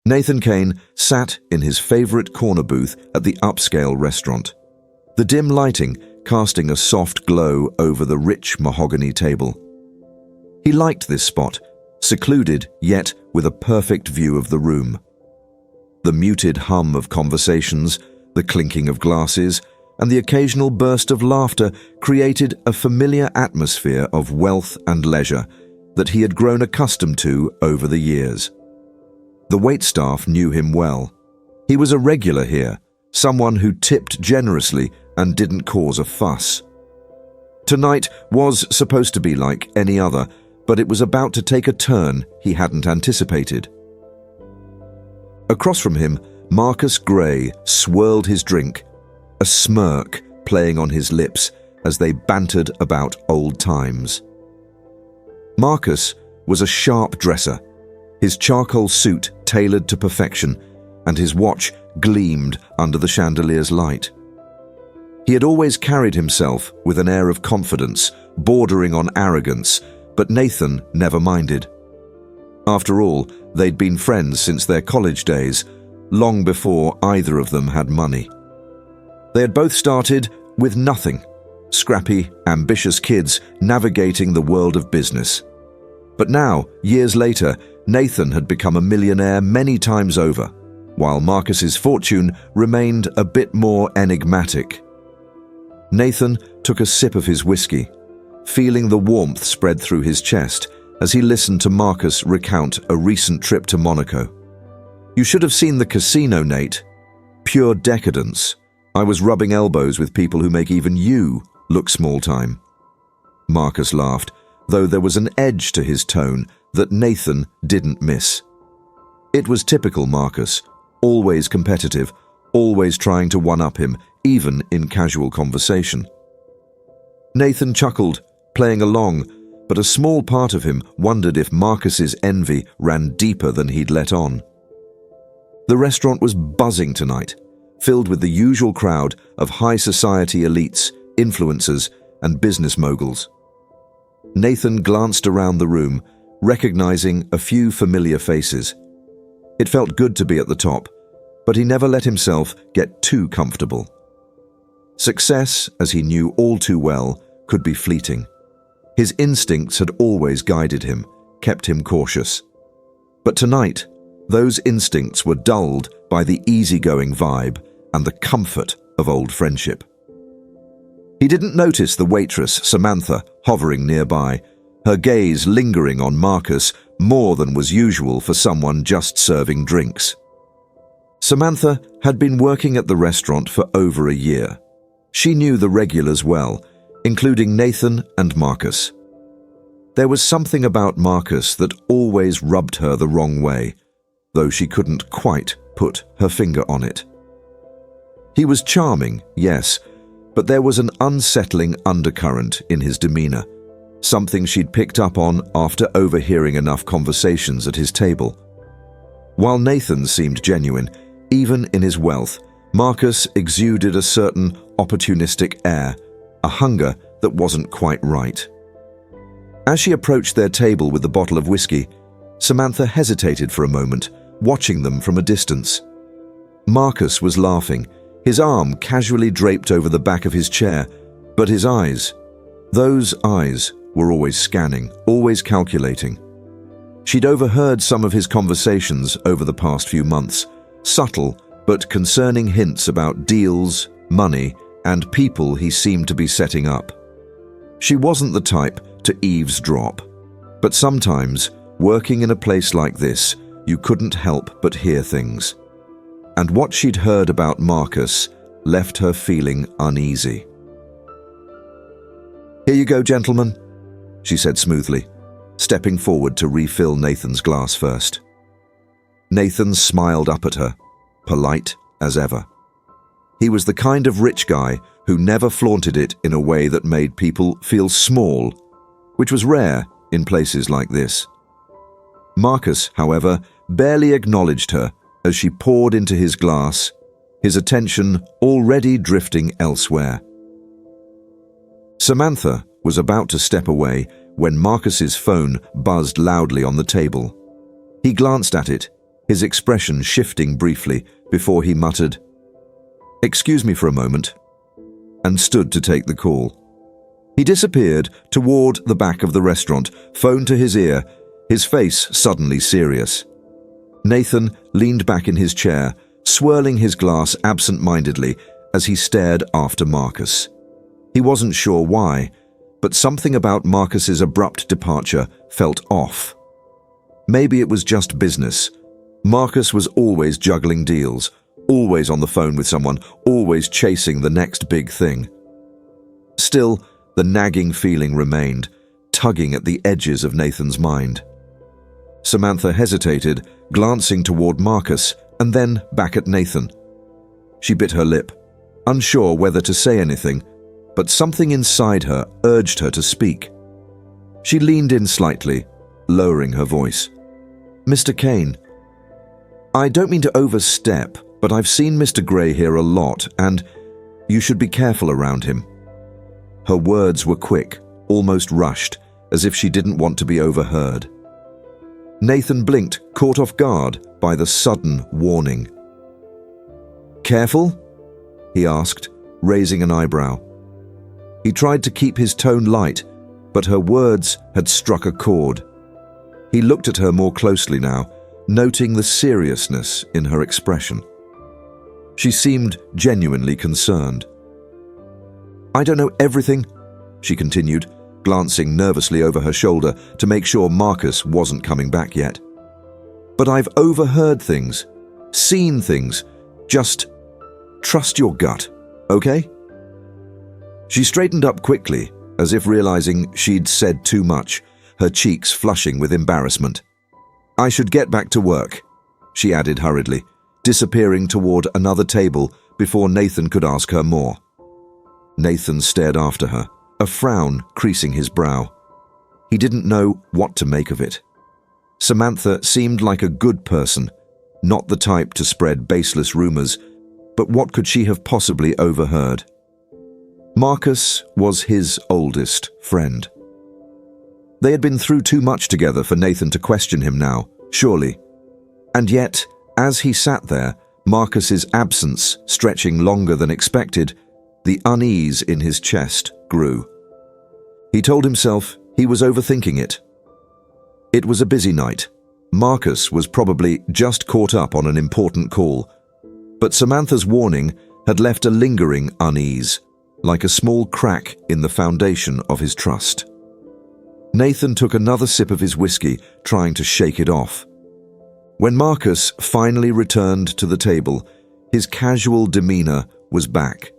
Nathan Kane sat in his favorite corner booth at the upscale restaurant, the dim lighting casting a soft glow over the rich mahogany table. He liked this spot, secluded yet with a perfect view of the room. The muted hum of conversations, the clinking of glasses, and the occasional burst of laughter created a familiar atmosphere of wealth and leisure that he had grown accustomed to over the years. The waitstaff knew him well. He was a regular here, someone who tipped generously and didn't cause a fuss. Tonight was supposed to be like any other, but it was about to take a turn he hadn't anticipated. Across from him, Marcus Gray swirled his drink, a smirk playing on his lips as they bantered about old times. Marcus was a sharp dresser, his charcoal suit tailored to perfection, and his watch gleamed under the chandelier's light. He had always carried himself with an air of confidence, bordering on arrogance, but Nathan never minded. After all, they'd been friends since their college days, long before either of them had money. They had both started with nothing, scrappy, ambitious kids navigating the world of business. But now, years later, Nathan had become a millionaire many times over, while Marcus's fortune remained a bit more enigmatic. Nathan took a sip of his whiskey, feeling the warmth spread through his chest as he listened to Marcus recount a recent trip to Monaco. "You should have seen the casino, Nate. Pure decadence. I was rubbing elbows with people who make even you look small-time." Marcus laughed, though there was an edge to his tone that Nathan didn't miss. It was typical Marcus, always competitive, always trying to one-up him, even in casual conversation. Nathan chuckled, playing along, but a small part of him wondered if Marcus's envy ran deeper than he'd let on. The restaurant was buzzing tonight, filled with the usual crowd of high society elites, influencers, and business moguls. Nathan glanced around the room, recognizing a few familiar faces. It felt good to be at the top, but he never let himself get too comfortable. Success, as he knew all too well, could be fleeting. His instincts had always guided him, kept him cautious. But tonight, those instincts were dulled by the easygoing vibe and the comfort of old friendship. He didn't notice the waitress, Samantha, hovering nearby, her gaze lingering on Marcus more than was usual for someone just serving drinks. Samantha had been working at the restaurant for over a year. She knew the regulars well, including Nathan and Marcus. There was something about Marcus that always rubbed her the wrong way, though she couldn't quite put her finger on it. He was charming, yes, but there was an unsettling undercurrent in his demeanor, something she'd picked up on after overhearing enough conversations at his table. While Nathan seemed genuine, even in his wealth, Marcus exuded a certain opportunistic air, a hunger that wasn't quite right. As she approached their table with the bottle of whiskey, Samantha hesitated for a moment, watching them from a distance. Marcus was laughing, his arm casually draped over the back of his chair, but his eyes, those eyes were always scanning, always calculating. She'd overheard some of his conversations over the past few months, subtle but concerning hints about deals, money, and people he seemed to be setting up. She wasn't the type to eavesdrop, but sometimes, working in a place like this, you couldn't help but hear things. And what she'd heard about Marcus left her feeling uneasy. "Here you go, gentlemen," she said smoothly, stepping forward to refill Nathan's glass first. Nathan smiled up at her, polite as ever. He was the kind of rich guy who never flaunted it in a way that made people feel small, which was rare in places like this. Marcus, however, barely acknowledged her as she poured into his glass, his attention already drifting elsewhere. Samantha was about to step away when Marcus's phone buzzed loudly on the table. He glanced at it, his expression shifting briefly before he muttered, "Excuse me for a moment," and stood to take the call. He disappeared toward the back of the restaurant, phone to his ear, his face suddenly serious. Nathan leaned back in his chair, swirling his glass absent-mindedly as he stared after Marcus. He wasn't sure why, but something about Marcus's abrupt departure felt off. Maybe it was just business. Marcus was always juggling deals, always on the phone with someone, always chasing the next big thing. Still, the nagging feeling remained, tugging at the edges of Nathan's mind. Samantha hesitated, glancing toward Marcus and then back at Nathan. She bit her lip, unsure whether to say anything, but something inside her urged her to speak. She leaned in slightly, lowering her voice. "Mr. Kane, I don't mean to overstep, but I've seen Mr. Gray here a lot, and you should be careful around him." Her words were quick, almost rushed, as if she didn't want to be overheard. Nathan blinked, caught off guard by the sudden warning. "Careful?" he asked, raising an eyebrow. He tried to keep his tone light, but her words had struck a chord. He looked at her more closely now, noting the seriousness in her expression. She seemed genuinely concerned. "I don't know everything," she continued, glancing nervously over her shoulder to make sure Marcus wasn't coming back yet. "But I've overheard things, seen things. Just trust your gut, okay?" She straightened up quickly, as if realizing she'd said too much, her cheeks flushing with embarrassment. "I should get back to work," she added hurriedly, disappearing toward another table before Nathan could ask her more. Nathan stared after her, a frown creasing his brow. He didn't know what to make of it. Samantha seemed like a good person, not the type to spread baseless rumors, but what could she have possibly overheard? Marcus was his oldest friend. They had been through too much together for Nathan to question him now, surely. And yet, as he sat there, Marcus's absence stretching longer than expected, the unease in his chest grew. He told himself he was overthinking it. It was a busy night. Marcus was probably just caught up on an important call, but Samantha's warning had left a lingering unease, like a small crack in the foundation of his trust. Nathan took another sip of his whiskey, trying to shake it off. When Marcus finally returned to the table, his casual demeanor was back,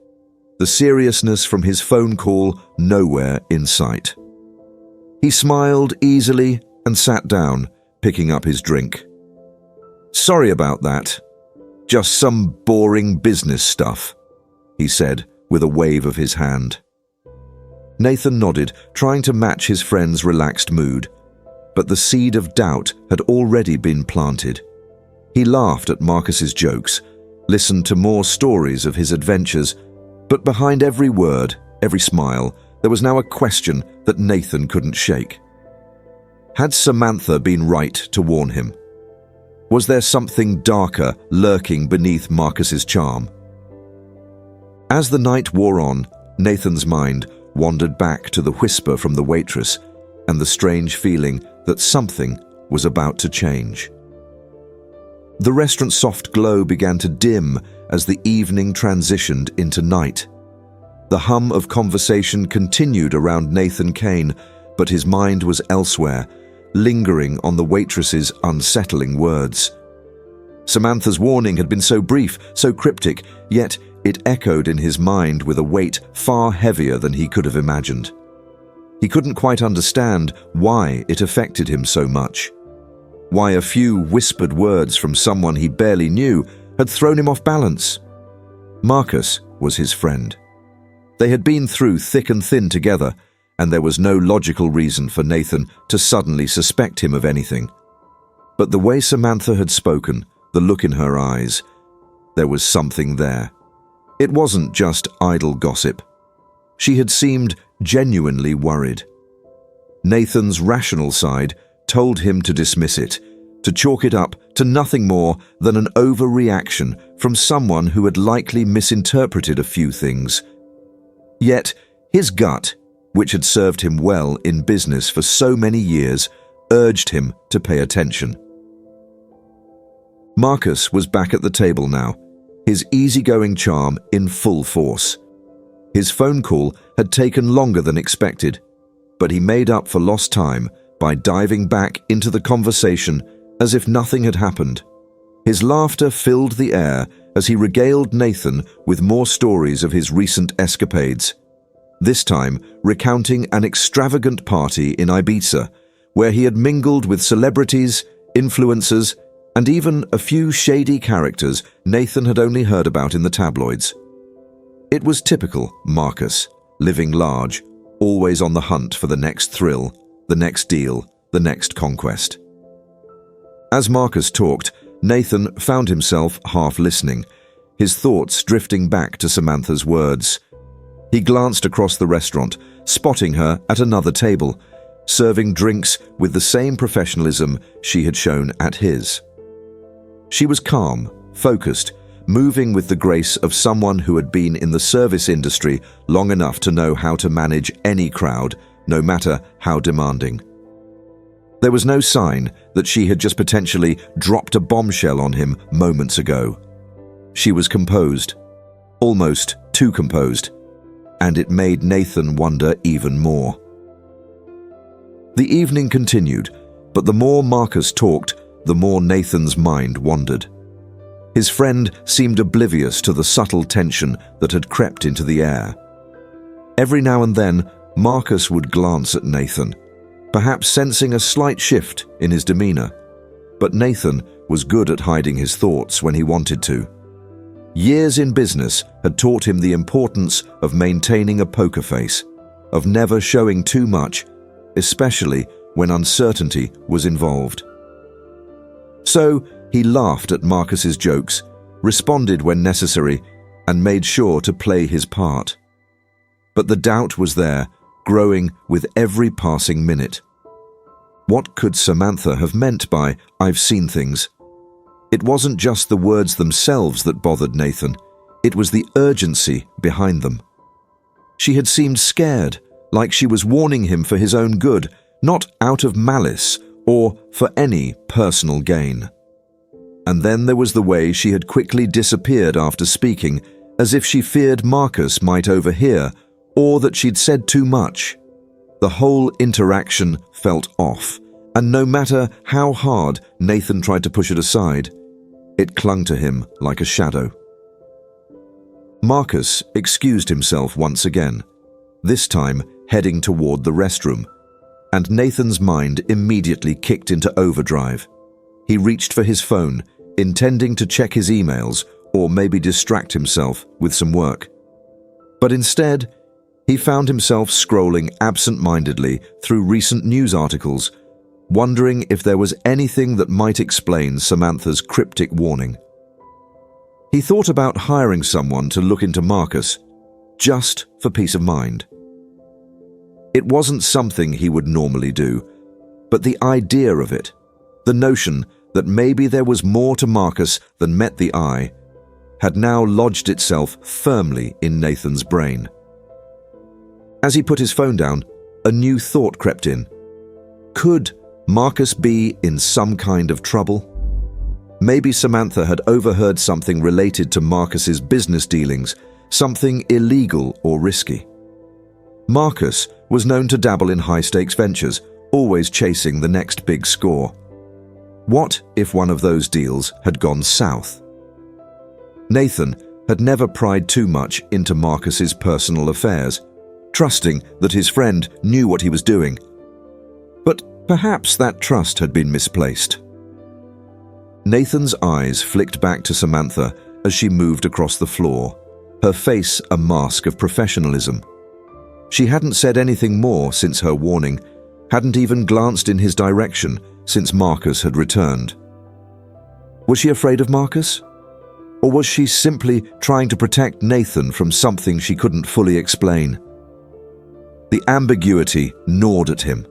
the seriousness from his phone call nowhere in sight. He smiled easily and sat down, picking up his drink. "Sorry about that. Just some boring business stuff," he said with a wave of his hand. Nathan nodded, trying to match his friend's relaxed mood, but the seed of doubt had already been planted. He laughed at Marcus's jokes, listened to more stories of his adventures, but behind every word, every smile, there was now a question that Nathan couldn't shake. Had Samantha been right to warn him? Was there something darker lurking beneath Marcus's charm? As the night wore on, Nathan's mind wandered back to the whisper from the waitress and the strange feeling that something was about to change. The restaurant's soft glow began to dim as the evening transitioned into night. The hum of conversation continued around Nathan Kane, but his mind was elsewhere, lingering on the waitress's unsettling words. Samantha's warning had been so brief, so cryptic, yet it echoed in his mind with a weight far heavier than he could have imagined. He couldn't quite understand why it affected him so much. Why a few whispered words from someone he barely knew had thrown him off balance. Marcus was his friend. They had been through thick and thin together, and there was no logical reason for Nathan to suddenly suspect him of anything. But the way Samantha had spoken, the look in her eyes, there was something there. It wasn't just idle gossip. She had seemed genuinely worried. Nathan's rational side told him to dismiss it, to chalk it up to nothing more than an overreaction from someone who had likely misinterpreted a few things. Yet, his gut, which had served him well in business for so many years, urged him to pay attention. Marcus was back at the table now, his easygoing charm in full force. His phone call had taken longer than expected, but he made up for lost time by diving back into the conversation as if nothing had happened. His laughter filled the air as he regaled Nathan with more stories of his recent escapades, this time recounting an extravagant party in Ibiza, where he had mingled with celebrities, influencers, and even a few shady characters Nathan had only heard about in the tabloids. It was typical Marcus, living large, always on the hunt for the next thrill, the next deal, the next conquest. As Marcus talked, Nathan found himself half listening, his thoughts drifting back to Samantha's words. He glanced across the restaurant, spotting her at another table, serving drinks with the same professionalism she had shown at his. She was calm, focused, moving with the grace of someone who had been in the service industry long enough to know how to manage any crowd, no matter how demanding. There was no sign that she had just potentially dropped a bombshell on him moments ago. She was composed, almost too composed, and it made Nathan wonder even more. The evening continued, but the more Marcus talked, the more Nathan's mind wandered. His friend seemed oblivious to the subtle tension that had crept into the air. Every now and then, Marcus would glance at Nathan, perhaps sensing a slight shift in his demeanor. But Nathan was good at hiding his thoughts when he wanted to. Years in business had taught him the importance of maintaining a poker face, of never showing too much, especially when uncertainty was involved. So he laughed at Marcus's jokes, responded when necessary, and made sure to play his part. But the doubt was there, growing with every passing minute. What could Samantha have meant by "I've seen things"? It wasn't just the words themselves that bothered Nathan, it was the urgency behind them. She had seemed scared, like she was warning him for his own good, not out of malice or for any personal gain. And then there was the way she had quickly disappeared after speaking, as if she feared Marcus might overhear, or that she'd said too much. The whole interaction felt off, and no matter how hard Nathan tried to push it aside, it clung to him like a shadow. Marcus excused himself once again, this time heading toward the restroom, and Nathan's mind immediately kicked into overdrive. He reached for his phone, intending to check his emails or maybe distract himself with some work. But instead, he found himself scrolling absent-mindedly through recent news articles, wondering if there was anything that might explain Samantha's cryptic warning. He thought about hiring someone to look into Marcus, just for peace of mind. It wasn't something he would normally do, but the idea of it, the notion that maybe there was more to Marcus than met the eye, had now lodged itself firmly in Nathan's brain. As he put his phone down, a new thought crept in. Could Marcus be in some kind of trouble? Maybe Samantha had overheard something related to Marcus's business dealings, something illegal or risky. Marcus was known to dabble in high-stakes ventures, always chasing the next big score. What if one of those deals had gone south? Nathan had never pried too much into Marcus's personal affairs, trusting that his friend knew what he was doing. But perhaps that trust had been misplaced. Nathan's eyes flicked back to Samantha as she moved across the floor, her face a mask of professionalism. She hadn't said anything more since her warning, hadn't even glanced in his direction since Marcus had returned. Was she afraid of Marcus? Or was she simply trying to protect Nathan from something she couldn't fully explain? The ambiguity gnawed at him.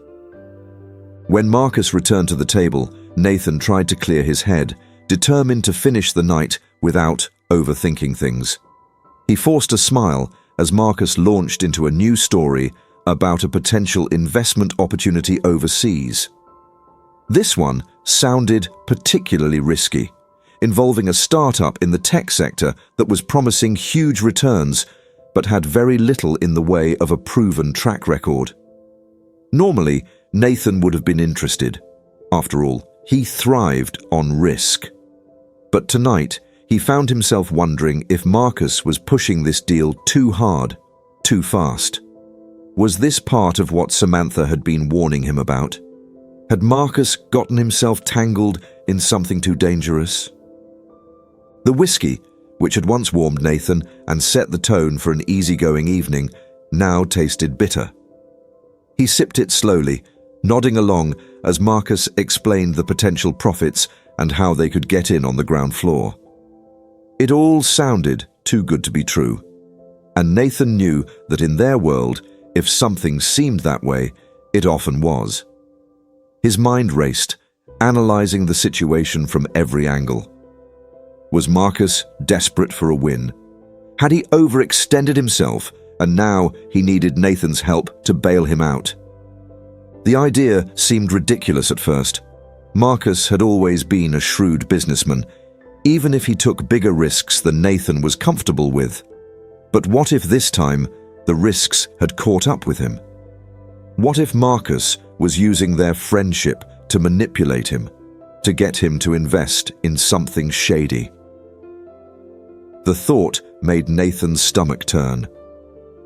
When Marcus returned to the table, Nathan tried to clear his head, determined to finish the night without overthinking things. He forced a smile as Marcus launched into a new story about a potential investment opportunity overseas. This one sounded particularly risky, involving a startup in the tech sector that was promising huge returns but had very little in the way of a proven track record. Normally, Nathan would have been interested. After all, he thrived on risk. But tonight, he found himself wondering if Marcus was pushing this deal too hard, too fast. Was this part of what Samantha had been warning him about? Had Marcus gotten himself tangled in something too dangerous? The whiskey, which had once warmed Nathan and set the tone for an easygoing evening, now tasted bitter. He sipped it slowly, nodding along as Marcus explained the potential profits and how they could get in on the ground floor. It all sounded too good to be true, and Nathan knew that in their world, if something seemed that way, it often was. His mind raced, analyzing the situation from every angle. Was Marcus desperate for a win? Had he overextended himself, and now he needed Nathan's help to bail him out? The idea seemed ridiculous at first. Marcus had always been a shrewd businessman, even if he took bigger risks than Nathan was comfortable with. But what if this time the risks had caught up with him? What if Marcus was using their friendship to manipulate him, to get him to invest in something shady? The thought made Nathan's stomach turn.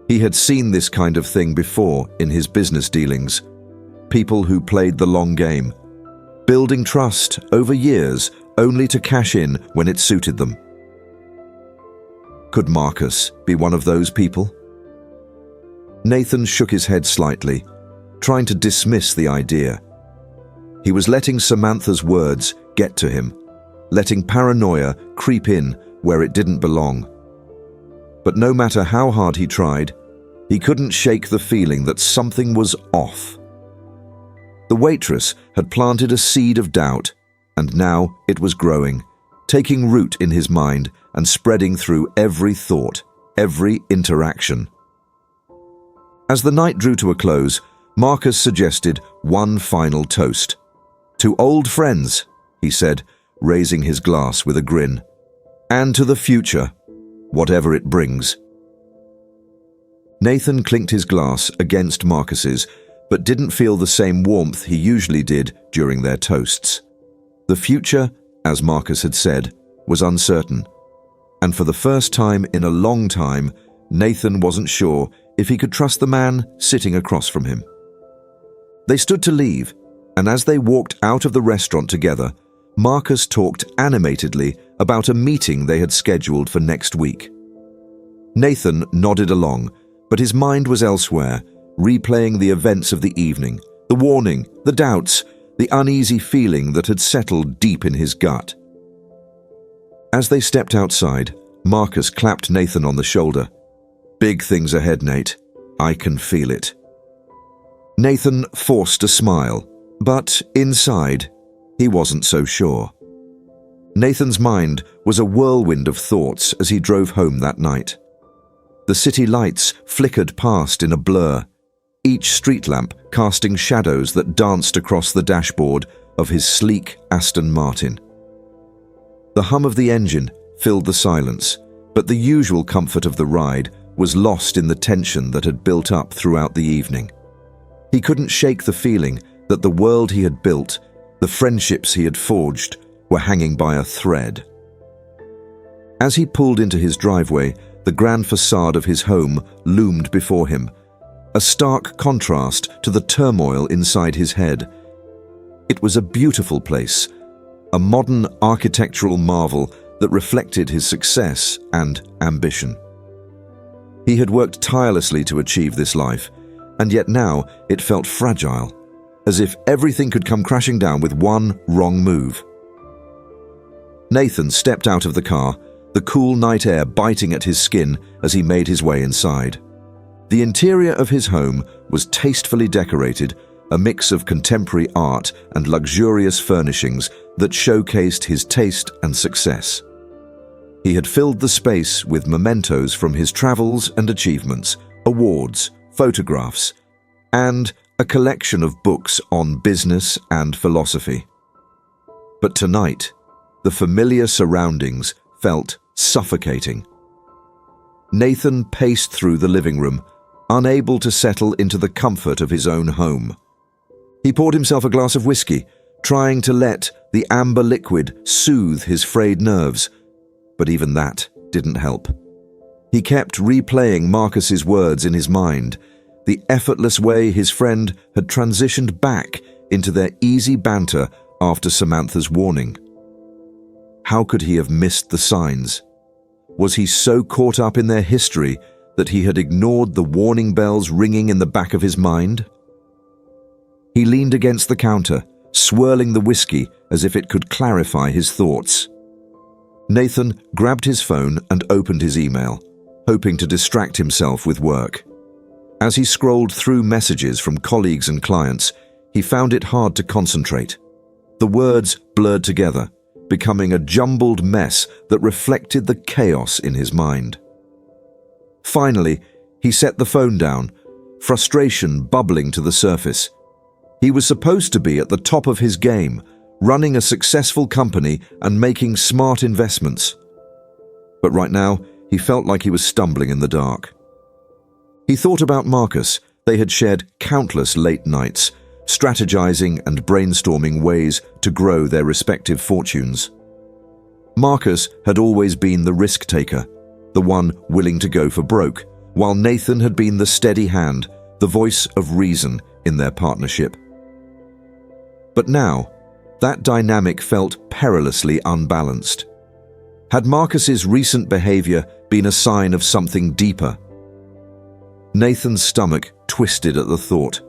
He had seen this kind of thing before in his business dealings. People who played the long game, building trust over years only to cash in when it suited them. Could Marcus be one of those people? Nathan shook his head slightly, trying to dismiss the idea. He was letting Samantha's words get to him, letting paranoia creep in where it didn't belong. But no matter how hard he tried, he couldn't shake the feeling that something was off. The waitress had planted a seed of doubt, and now it was growing, taking root in his mind and spreading through every thought, every interaction. As the night drew to a close, Marcus suggested one final toast. "To old friends," he said, raising his glass with a grin. "And to the future, whatever it brings." Nathan clinked his glass against Marcus's, but didn't feel the same warmth he usually did during their toasts. The future, as Marcus had said, was uncertain, and for the first time in a long time, Nathan wasn't sure if he could trust the man sitting across from him. They stood to leave, and as they walked out of the restaurant together, Marcus talked animatedly about a meeting they had scheduled for next week. Nathan nodded along, but his mind was elsewhere, replaying the events of the evening, the warning, the doubts, the uneasy feeling that had settled deep in his gut. As they stepped outside, Marcus clapped Nathan on the shoulder. "Big things ahead, Nate. I can feel it." Nathan forced a smile, but inside, he wasn't so sure. Nathan's mind was a whirlwind of thoughts as he drove home that night. The city lights flickered past in a blur, each street lamp casting shadows that danced across the dashboard of his sleek Aston Martin. The hum of the engine filled the silence, but the usual comfort of the ride was lost in the tension that had built up throughout the evening. He couldn't shake the feeling that the world he had built, the friendships he had forged, were hanging by a thread. As he pulled into his driveway, the grand facade of his home loomed before him, a stark contrast to the turmoil inside his head. It was a beautiful place, a modern architectural marvel that reflected his success and ambition. He had worked tirelessly to achieve this life, and yet now it felt fragile, as if everything could come crashing down with one wrong move. Nathan stepped out of the car, the cool night air biting at his skin as he made his way inside. The interior of his home was tastefully decorated, a mix of contemporary art and luxurious furnishings that showcased his taste and success. He had filled the space with mementos from his travels and achievements, awards, photographs, and a collection of books on business and philosophy. But tonight, the familiar surroundings felt suffocating. Nathan paced through the living room, unable to settle into the comfort of his own home. He poured himself a glass of whiskey, trying to let the amber liquid soothe his frayed nerves, but even that didn't help. He kept replaying Marcus's words in his mind, the effortless way his friend had transitioned back into their easy banter after Samantha's warning. How could he have missed the signs? Was he so caught up in their history that he had ignored the warning bells ringing in the back of his mind? He leaned against the counter, swirling the whiskey as if it could clarify his thoughts. Nathan grabbed his phone and opened his email, hoping to distract himself with work. As he scrolled through messages from colleagues and clients, he found it hard to concentrate. The words blurred together, becoming a jumbled mess that reflected the chaos in his mind. Finally, he set the phone down, frustration bubbling to the surface. He was supposed to be at the top of his game, running a successful company and making smart investments. But right now, he felt like he was stumbling in the dark. He thought about Marcus. They had shared countless late nights, strategizing and brainstorming ways to grow their respective fortunes. Marcus had always been the risk taker, the one willing to go for broke, while Nathan had been the steady hand, the voice of reason in their partnership. But now, that dynamic felt perilously unbalanced. Had Marcus's recent behavior been a sign of something deeper? Nathan's stomach twisted at the thought.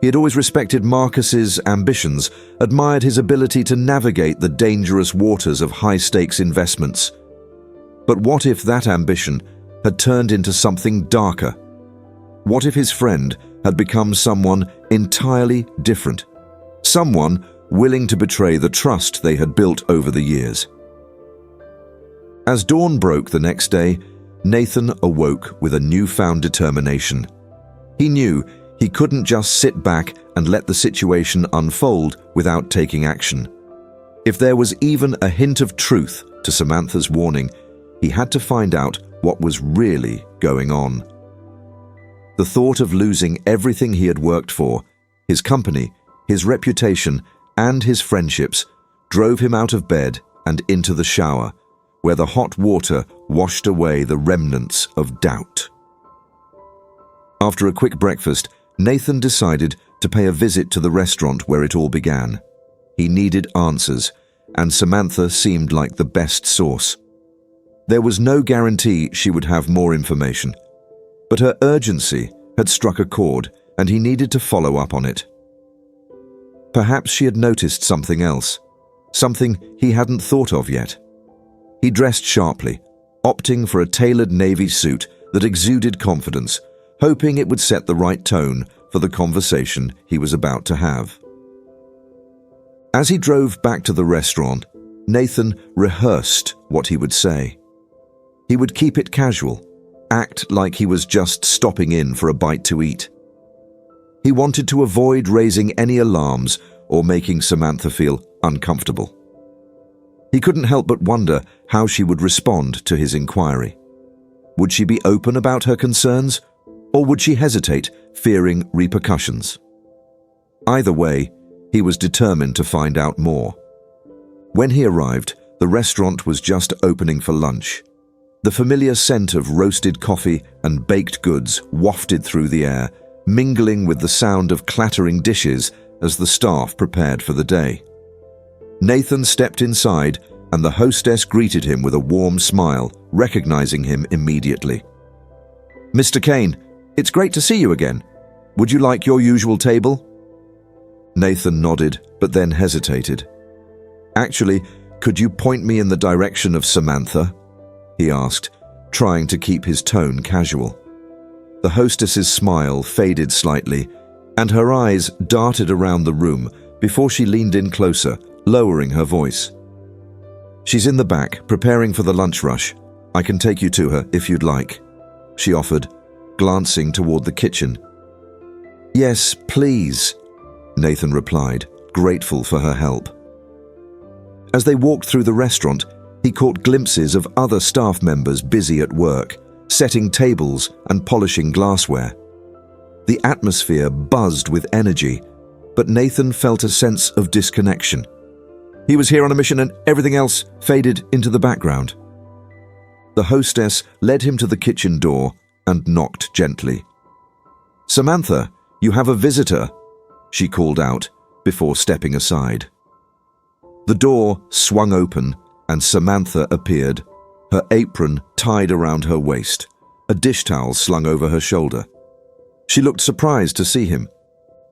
He had always respected Marcus's ambitions, admired his ability to navigate the dangerous waters of high-stakes investments. But what if that ambition had turned into something darker? What if his friend had become someone entirely different? Someone willing to betray the trust they had built over the years. As dawn broke the next day, Nathan awoke with a newfound determination. He knew he couldn't just sit back and let the situation unfold without taking action. If there was even a hint of truth to Samantha's warning, he had to find out what was really going on. The thought of losing everything he had worked for, his company, his reputation, and his friendships, drove him out of bed and into the shower, where the hot water washed away the remnants of doubt. After a quick breakfast, Nathan decided to pay a visit to the restaurant where it all began. He needed answers, and Samantha seemed like the best source. There was no guarantee she would have more information, but her urgency had struck a chord, and he needed to follow up on it. Perhaps she had noticed something else, something he hadn't thought of yet. He dressed sharply, opting for a tailored navy suit that exuded confidence, hoping it would set the right tone for the conversation he was about to have. As he drove back to the restaurant, Nathan rehearsed what he would say. He would keep it casual, act like he was just stopping in for a bite to eat. He wanted to avoid raising any alarms or making Samantha feel uncomfortable. He couldn't help but wonder how she would respond to his inquiry. Would she be open about her concerns, or would she hesitate, fearing repercussions? Either way, he was determined to find out more. When he arrived, the restaurant was just opening for lunch. The familiar scent of roasted coffee and baked goods wafted through the air, mingling with the sound of clattering dishes as the staff prepared for the day. Nathan stepped inside, and the hostess greeted him with a warm smile, recognizing him immediately. "Mr. Kane, it's great to see you again. Would you like your usual table?" Nathan nodded, but then hesitated. "Actually, could you point me in the direction of Samantha?" he asked, trying to keep his tone casual. The hostess's smile faded slightly, and her eyes darted around the room before she leaned in closer, lowering her voice. "She's in the back, preparing for the lunch rush. I can take you to her if you'd like," she offered, glancing toward the kitchen. "Yes, please," Nathan replied, grateful for her help. As they walked through the restaurant, he caught glimpses of other staff members busy at work, setting tables and polishing glassware. The atmosphere buzzed with energy, but Nathan felt a sense of disconnection. He was here on a mission and everything else faded into the background. The hostess led him to the kitchen door and knocked gently. "Samantha, you have a visitor," she called out before stepping aside. The door swung open and Samantha appeared, her apron tied around her waist, a dish towel slung over her shoulder. She looked surprised to see him.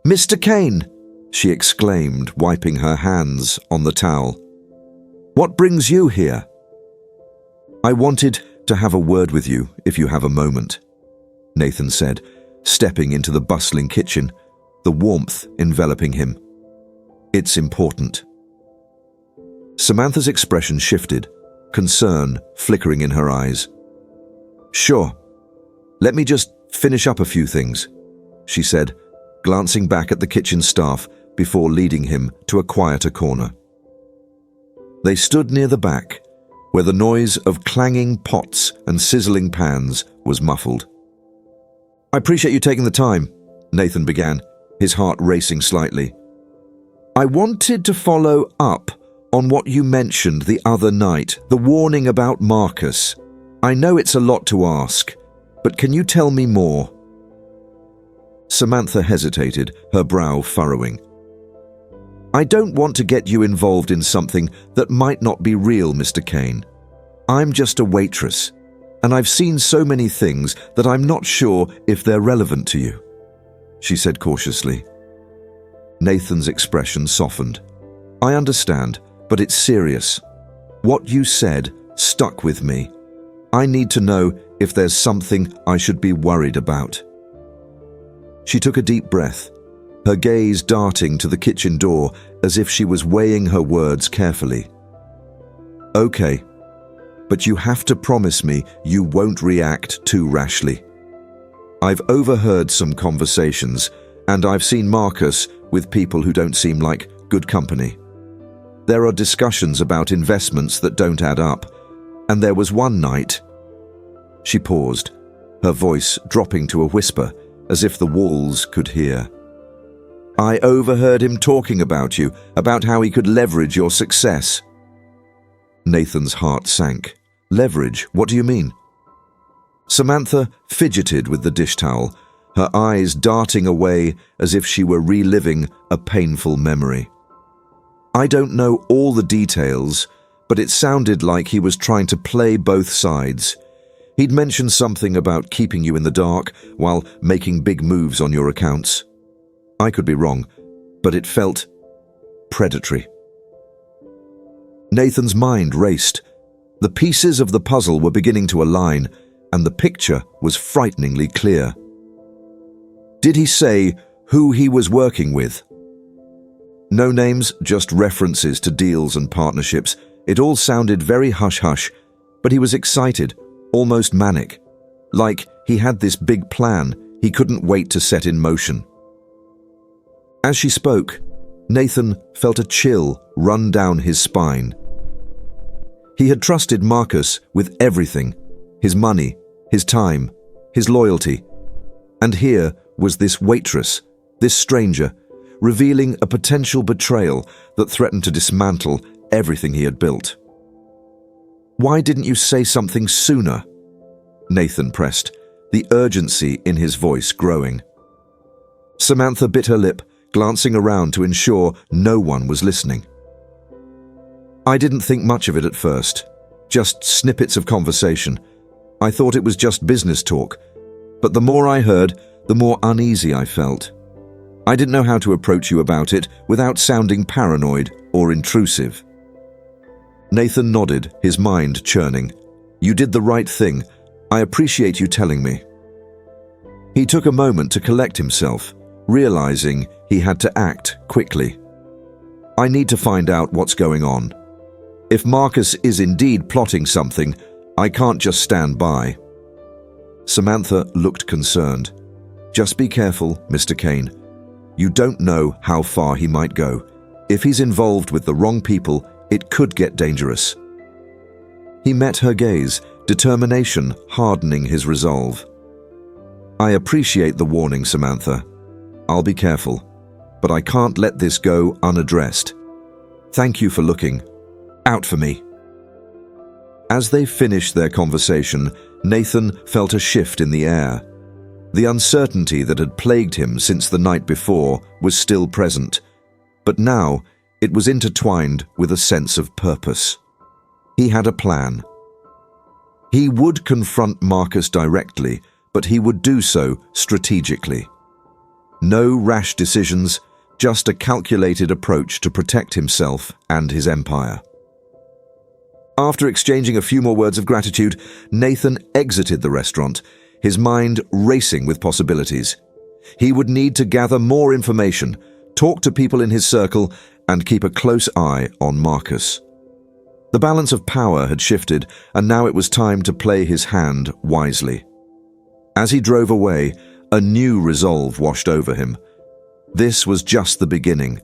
"Mr. Kane," she exclaimed, wiping her hands on the towel. "What brings you here?" "I wanted to have a word with you, if you have a moment," Nathan said, stepping into the bustling kitchen, the warmth enveloping him. "It's important." Samantha's expression shifted, concern flickering in her eyes. "Sure. Let me just finish up a few things," she said, glancing back at the kitchen staff before leading him to a quieter corner. They stood near the back, where the noise of clanging pots and sizzling pans was muffled. "I appreciate you taking the time," Nathan began, his heart racing slightly. "I wanted to follow up on what you mentioned the other night, the warning about Marcus. I know it's a lot to ask, but can you tell me more?" Samantha hesitated, her brow furrowing. "I don't want to get you involved in something that might not be real, Mr. Kane. I'm just a waitress, and I've seen so many things that I'm not sure if they're relevant to you," she said cautiously. Nathan's expression softened. "I understand, but it's serious. What you said stuck with me. I need to know if there's something I should be worried about." She took a deep breath, her gaze darting to the kitchen door as if she was weighing her words carefully. "Okay, but you have to promise me you won't react too rashly. I've overheard some conversations, and I've seen Marcus with people who don't seem like good company. There are discussions about investments that don't add up, and there was one night—" She paused, her voice dropping to a whisper as if the walls could hear. "I overheard him talking about you, about how he could leverage your success." Nathan's heart sank. "Leverage? What do you mean?" Samantha fidgeted with the dish towel, her eyes darting away as if she were reliving a painful memory. "I don't know all the details, but it sounded like he was trying to play both sides. He'd mentioned something about keeping you in the dark while making big moves on your accounts. I could be wrong, but it felt predatory." Nathan's mind raced. The pieces of the puzzle were beginning to align, and the picture was frighteningly clear. "Did he say who he was working with?" No names, just references to deals and partnerships. It all sounded very hush-hush, but he was excited, almost manic, like he had this big plan he couldn't wait to set in motion. As she spoke, Nathan felt a chill run down his spine. He had trusted Marcus with everything, his money, his time, his loyalty. And here was this waitress, this stranger, revealing a potential betrayal that threatened to dismantle everything he had built. "Why didn't you say something sooner?" Nathan pressed, the urgency in his voice growing. Samantha bit her lip, glancing around to ensure no one was listening. "I didn't think much of it at first, just snippets of conversation. I thought it was just business talk, but the more I heard, the more uneasy I felt. I didn't know how to approach you about it without sounding paranoid or intrusive." Nathan nodded, his mind churning. "You did the right thing. I appreciate you telling me." He took a moment to collect himself, realizing he had to act quickly. "I need to find out what's going on. If Marcus is indeed plotting something, I can't just stand by." Samantha looked concerned. "Just be careful, Mr. Kane. You don't know how far he might go. If he's involved with the wrong people, it could get dangerous." He met her gaze, determination hardening his resolve. "I appreciate the warning, Samantha. I'll be careful, but I can't let this go unaddressed. Thank you for looking out for me." As they finished their conversation, Nathan felt a shift in the air. The uncertainty that had plagued him since the night before was still present, but now it was intertwined with a sense of purpose. He had a plan. He would confront Marcus directly, but he would do so strategically. No rash decisions, just a calculated approach to protect himself and his empire. After exchanging a few more words of gratitude, Nathan exited the restaurant, his mind racing with possibilities. He would need to gather more information, talk to people in his circle, and keep a close eye on Marcus. The balance of power had shifted, and now it was time to play his hand wisely. As he drove away, a new resolve washed over him. This was just the beginning,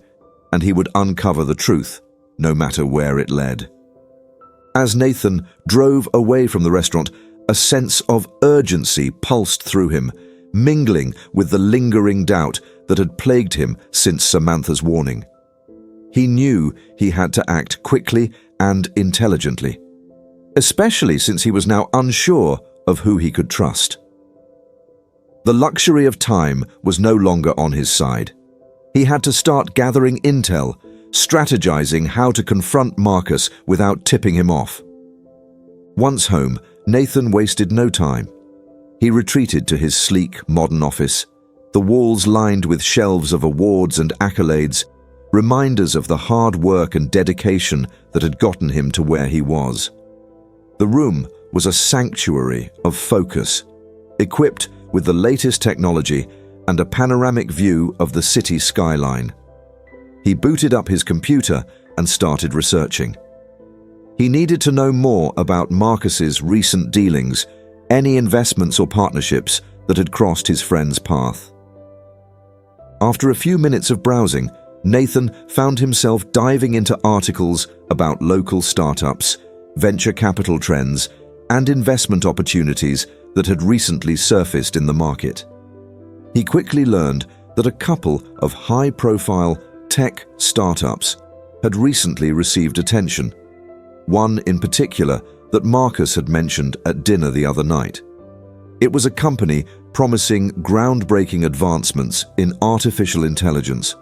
and he would uncover the truth, no matter where it led. As Nathan drove away from the restaurant, a sense of urgency pulsed through him, mingling with the lingering doubt that had plagued him since Samantha's warning. He knew he had to act quickly and intelligently, especially since he was now unsure of who he could trust. The luxury of time was no longer on his side. He had to start gathering intel, strategizing how to confront Marcus without tipping him off. Once home, Nathan wasted no time. He retreated to his sleek, modern office, the walls lined with shelves of awards and accolades, reminders of the hard work and dedication that had gotten him to where he was. The room was a sanctuary of focus, equipped with the latest technology and a panoramic view of the city skyline. He booted up his computer and started researching. He needed to know more about Marcus's recent dealings, any investments or partnerships that had crossed his friend's path. After a few minutes of browsing, Nathan found himself diving into articles about local startups, venture capital trends, and investment opportunities that had recently surfaced in the market. He quickly learned that a couple of high-profile tech startups had recently received attention, one in particular that Marcus had mentioned at dinner the other night. It was a company promising groundbreaking advancements in artificial intelligence,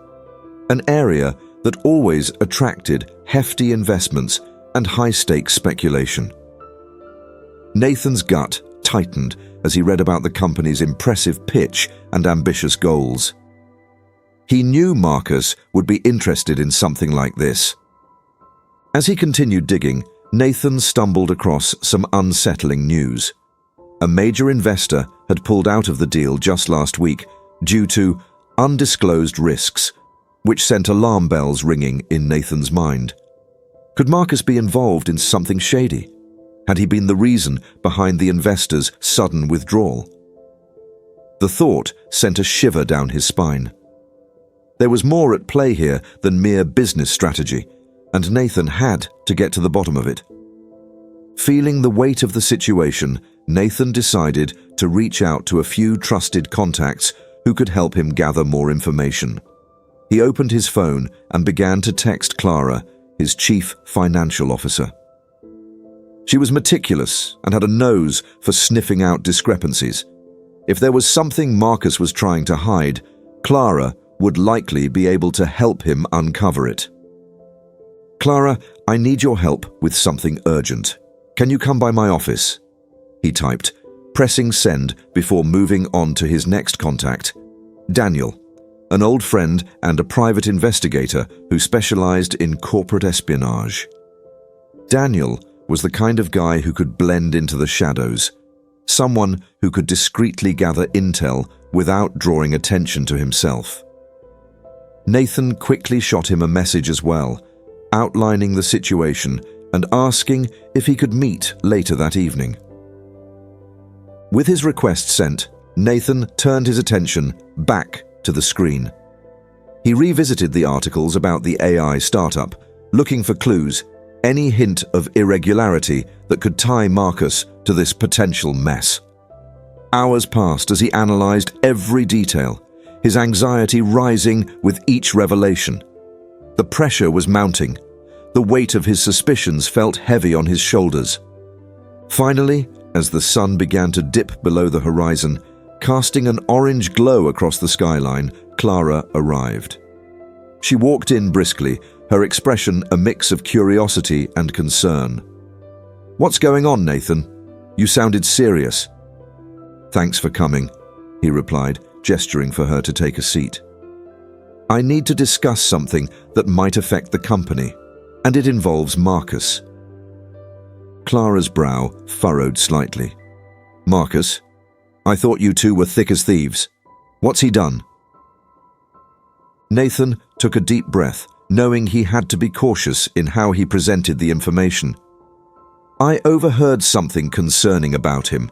an area that always attracted hefty investments and high-stakes speculation. Nathan's gut tightened as he read about the company's impressive pitch and ambitious goals. He knew Marcus would be interested in something like this. As he continued digging, Nathan stumbled across some unsettling news. A major investor had pulled out of the deal just last week due to undisclosed risks, which sent alarm bells ringing in Nathan's mind. Could Marcus be involved in something shady? Had he been the reason behind the investor's sudden withdrawal? The thought sent a shiver down his spine. There was more at play here than mere business strategy, and Nathan had to get to the bottom of it. Feeling the weight of the situation, Nathan decided to reach out to a few trusted contacts who could help him gather more information. He opened his phone and began to text Clara, his chief financial officer. She was meticulous and had a nose for sniffing out discrepancies. If there was something Marcus was trying to hide, Clara would likely be able to help him uncover it. "Clara, I need your help with something urgent. Can you come by my office?" he typed, pressing send before moving on to his next contact, Daniel, an old friend and a private investigator who specialized in corporate espionage. Daniel was the kind of guy who could blend into the shadows, someone who could discreetly gather intel without drawing attention to himself. Nathan quickly shot him a message as well, outlining the situation and asking if he could meet later that evening. With his request sent, Nathan turned his attention back to the screen. He revisited the articles about the AI startup, looking for clues, any hint of irregularity that could tie Marcus to this potential mess. Hours passed as he analyzed every detail, his anxiety rising with each revelation. The pressure was mounting. The weight of his suspicions felt heavy on his shoulders. Finally, as the sun began to dip below the horizon, casting an orange glow across the skyline, Clara arrived. She walked in briskly, her expression a mix of curiosity and concern. "What's going on, Nathan? You sounded serious." "Thanks for coming," he replied, gesturing for her to take a seat. "I need to discuss something that might affect the company, and it involves Marcus." Clara's brow furrowed slightly. "Marcus? I thought you two were thick as thieves. What's he done?" Nathan took a deep breath, knowing he had to be cautious in how he presented the information. "I overheard something concerning about him.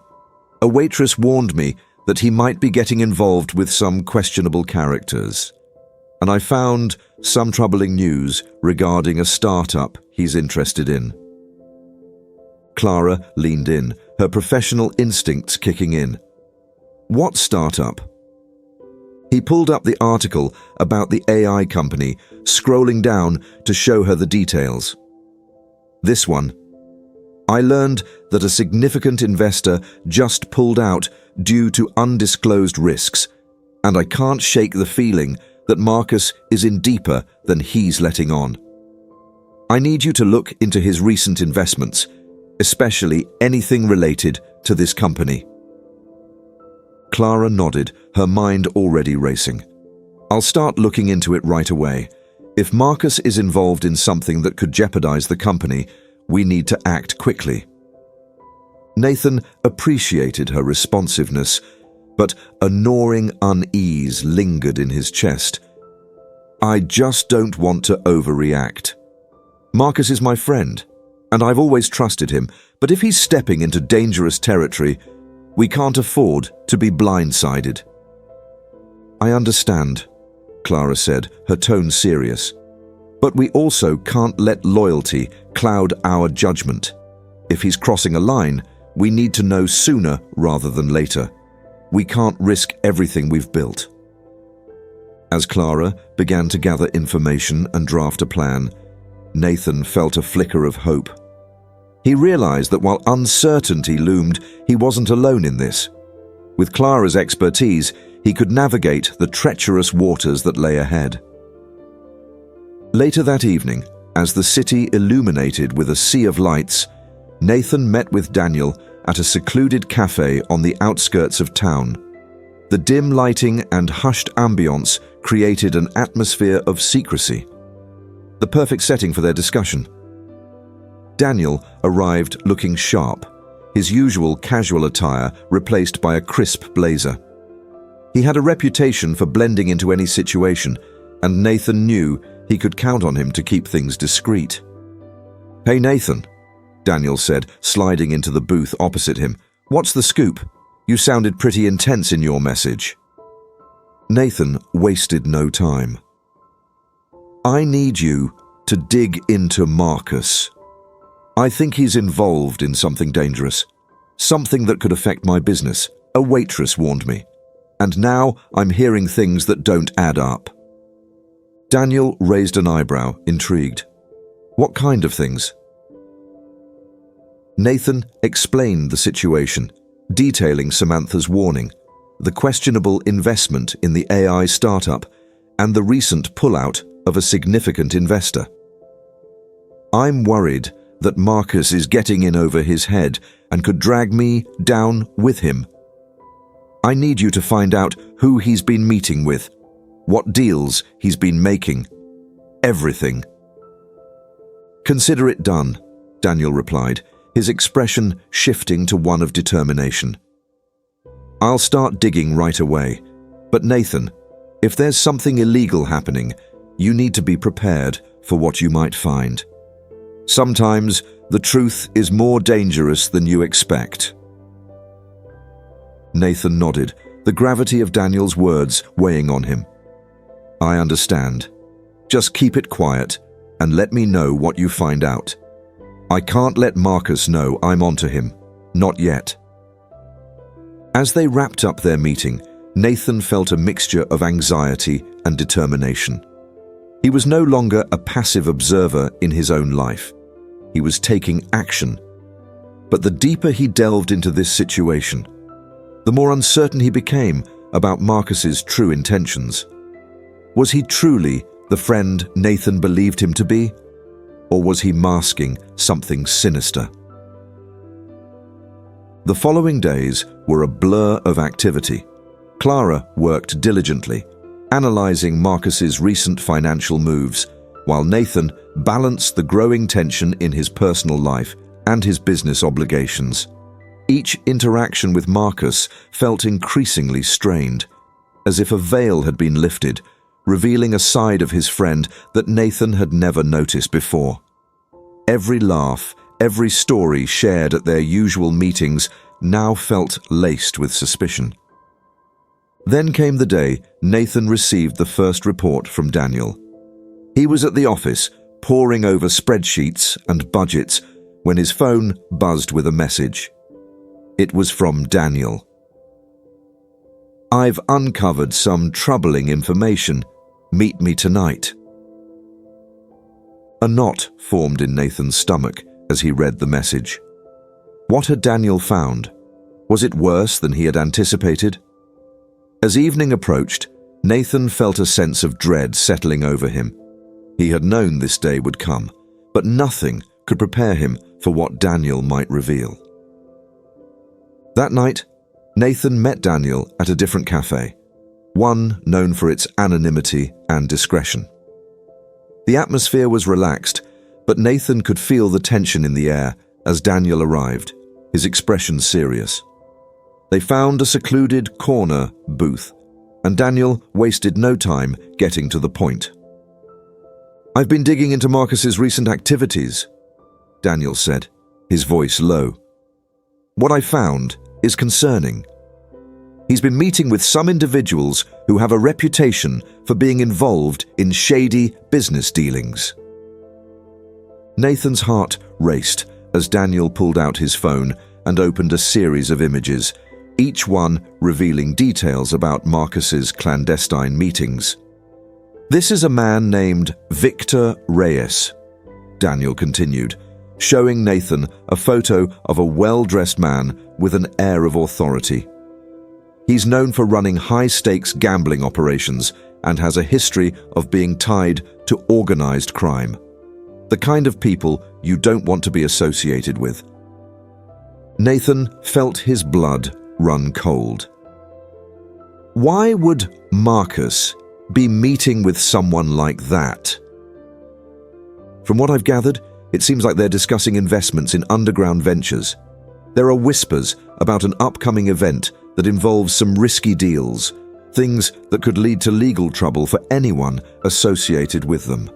A waitress warned me that he might be getting involved with some questionable characters, and I found some troubling news regarding a startup he's interested in." Clara leaned in, her professional instincts kicking in. "What startup?" He pulled up the article about the AI company, scrolling down to show her the details. "This one. I learned that a significant investor just pulled out due to undisclosed risks, and I can't shake the feeling that Marcus is in deeper than he's letting on. I need you to look into his recent investments, especially anything related to this company." Clara nodded, her mind already racing. "I'll start looking into it right away. If Marcus is involved in something that could jeopardize the company, we need to act quickly." Nathan appreciated her responsiveness, but a gnawing unease lingered in his chest. "I just don't want to overreact. Marcus is my friend, and I've always trusted him, but if he's stepping into dangerous territory, we can't afford to be blindsided." "I understand," Clara said, her tone serious. "But we also can't let loyalty cloud our judgment. If he's crossing a line, we need to know sooner rather than later. We can't risk everything we've built." As Clara began to gather information and draft a plan, Nathan felt a flicker of hope. He realized that while uncertainty loomed, he wasn't alone in this. With Clara's expertise, he could navigate the treacherous waters that lay ahead. Later that evening, as the city illuminated with a sea of lights, Nathan met with Daniel at a secluded cafe on the outskirts of town. The dim lighting and hushed ambience created an atmosphere of secrecy, the perfect setting for their discussion. Daniel arrived looking sharp, his usual casual attire replaced by a crisp blazer. He had a reputation for blending into any situation, and Nathan knew he could count on him to keep things discreet. "Hey Nathan," Daniel said, sliding into the booth opposite him. "What's the scoop? You sounded pretty intense in your message." Nathan wasted no time. "I need you to dig into Marcus. I think he's involved in something dangerous, something that could affect my business. A waitress warned me, and now I'm hearing things that don't add up." Daniel raised an eyebrow, intrigued. "What kind of things?" Nathan explained the situation, detailing Samantha's warning, the questionable investment in the AI startup, and the recent pullout of a significant investor. "I'm worried that Marcus is getting in over his head and could drag me down with him. I need you to find out who he's been meeting with, what deals he's been making, everything." "Consider it done," Daniel replied, his expression shifting to one of determination. "I'll start digging right away. But Nathan, if there's something illegal happening, you need to be prepared for what you might find. Sometimes the truth is more dangerous than you expect." Nathan nodded, the gravity of Daniel's words weighing on him. "I understand. Just keep it quiet and let me know what you find out. I can't let Marcus know I'm onto him. Not yet." As they wrapped up their meeting, Nathan felt a mixture of anxiety and determination. He was no longer a passive observer in his own life. He was taking action. But the deeper he delved into this situation, the more uncertain he became about Marcus's true intentions. Was he truly the friend Nathan believed him to be? Or was he masking something sinister? The following days were a blur of activity. Clara worked diligently, analyzing Marcus's recent financial moves, while Nathan balanced the growing tension in his personal life and his business obligations. Each interaction with Marcus felt increasingly strained, as if a veil had been lifted, revealing a side of his friend that Nathan had never noticed before. Every laugh, every story shared at their usual meetings now felt laced with suspicion. Then came the day Nathan received the first report from Daniel. He was at the office, poring over spreadsheets and budgets, when his phone buzzed with a message. It was from Daniel. "I've uncovered some troubling information. Meet me tonight." A knot formed in Nathan's stomach as he read the message. What had Daniel found? Was it worse than he had anticipated? As evening approached, Nathan felt a sense of dread settling over him. He had known this day would come, but nothing could prepare him for what Daniel might reveal. That night, Nathan met Daniel at a different cafe, one known for its anonymity and discretion. The atmosphere was relaxed, but Nathan could feel the tension in the air as Daniel arrived, his expression serious. They found a secluded corner booth, and Daniel wasted no time getting to the point. "I've been digging into Marcus's recent activities," Daniel said, his voice low. "What I found is concerning. He's been meeting with some individuals who have a reputation for being involved in shady business dealings." Nathan's heart raced as Daniel pulled out his phone and opened a series of images, each one revealing details about Marcus's clandestine meetings. "This is a man named Victor Reyes," Daniel continued, showing Nathan a photo of a well-dressed man with an air of authority. He's known for running high-stakes gambling operations and has a history of being tied to organized crime. The kind of people you don't want to be associated with. Nathan felt his blood run cold. Why would Marcus be meeting with someone like that? From what I've gathered, it seems like they're discussing investments in underground ventures. There are whispers about an upcoming event that involves some risky deals, things that could lead to legal trouble for anyone associated with them.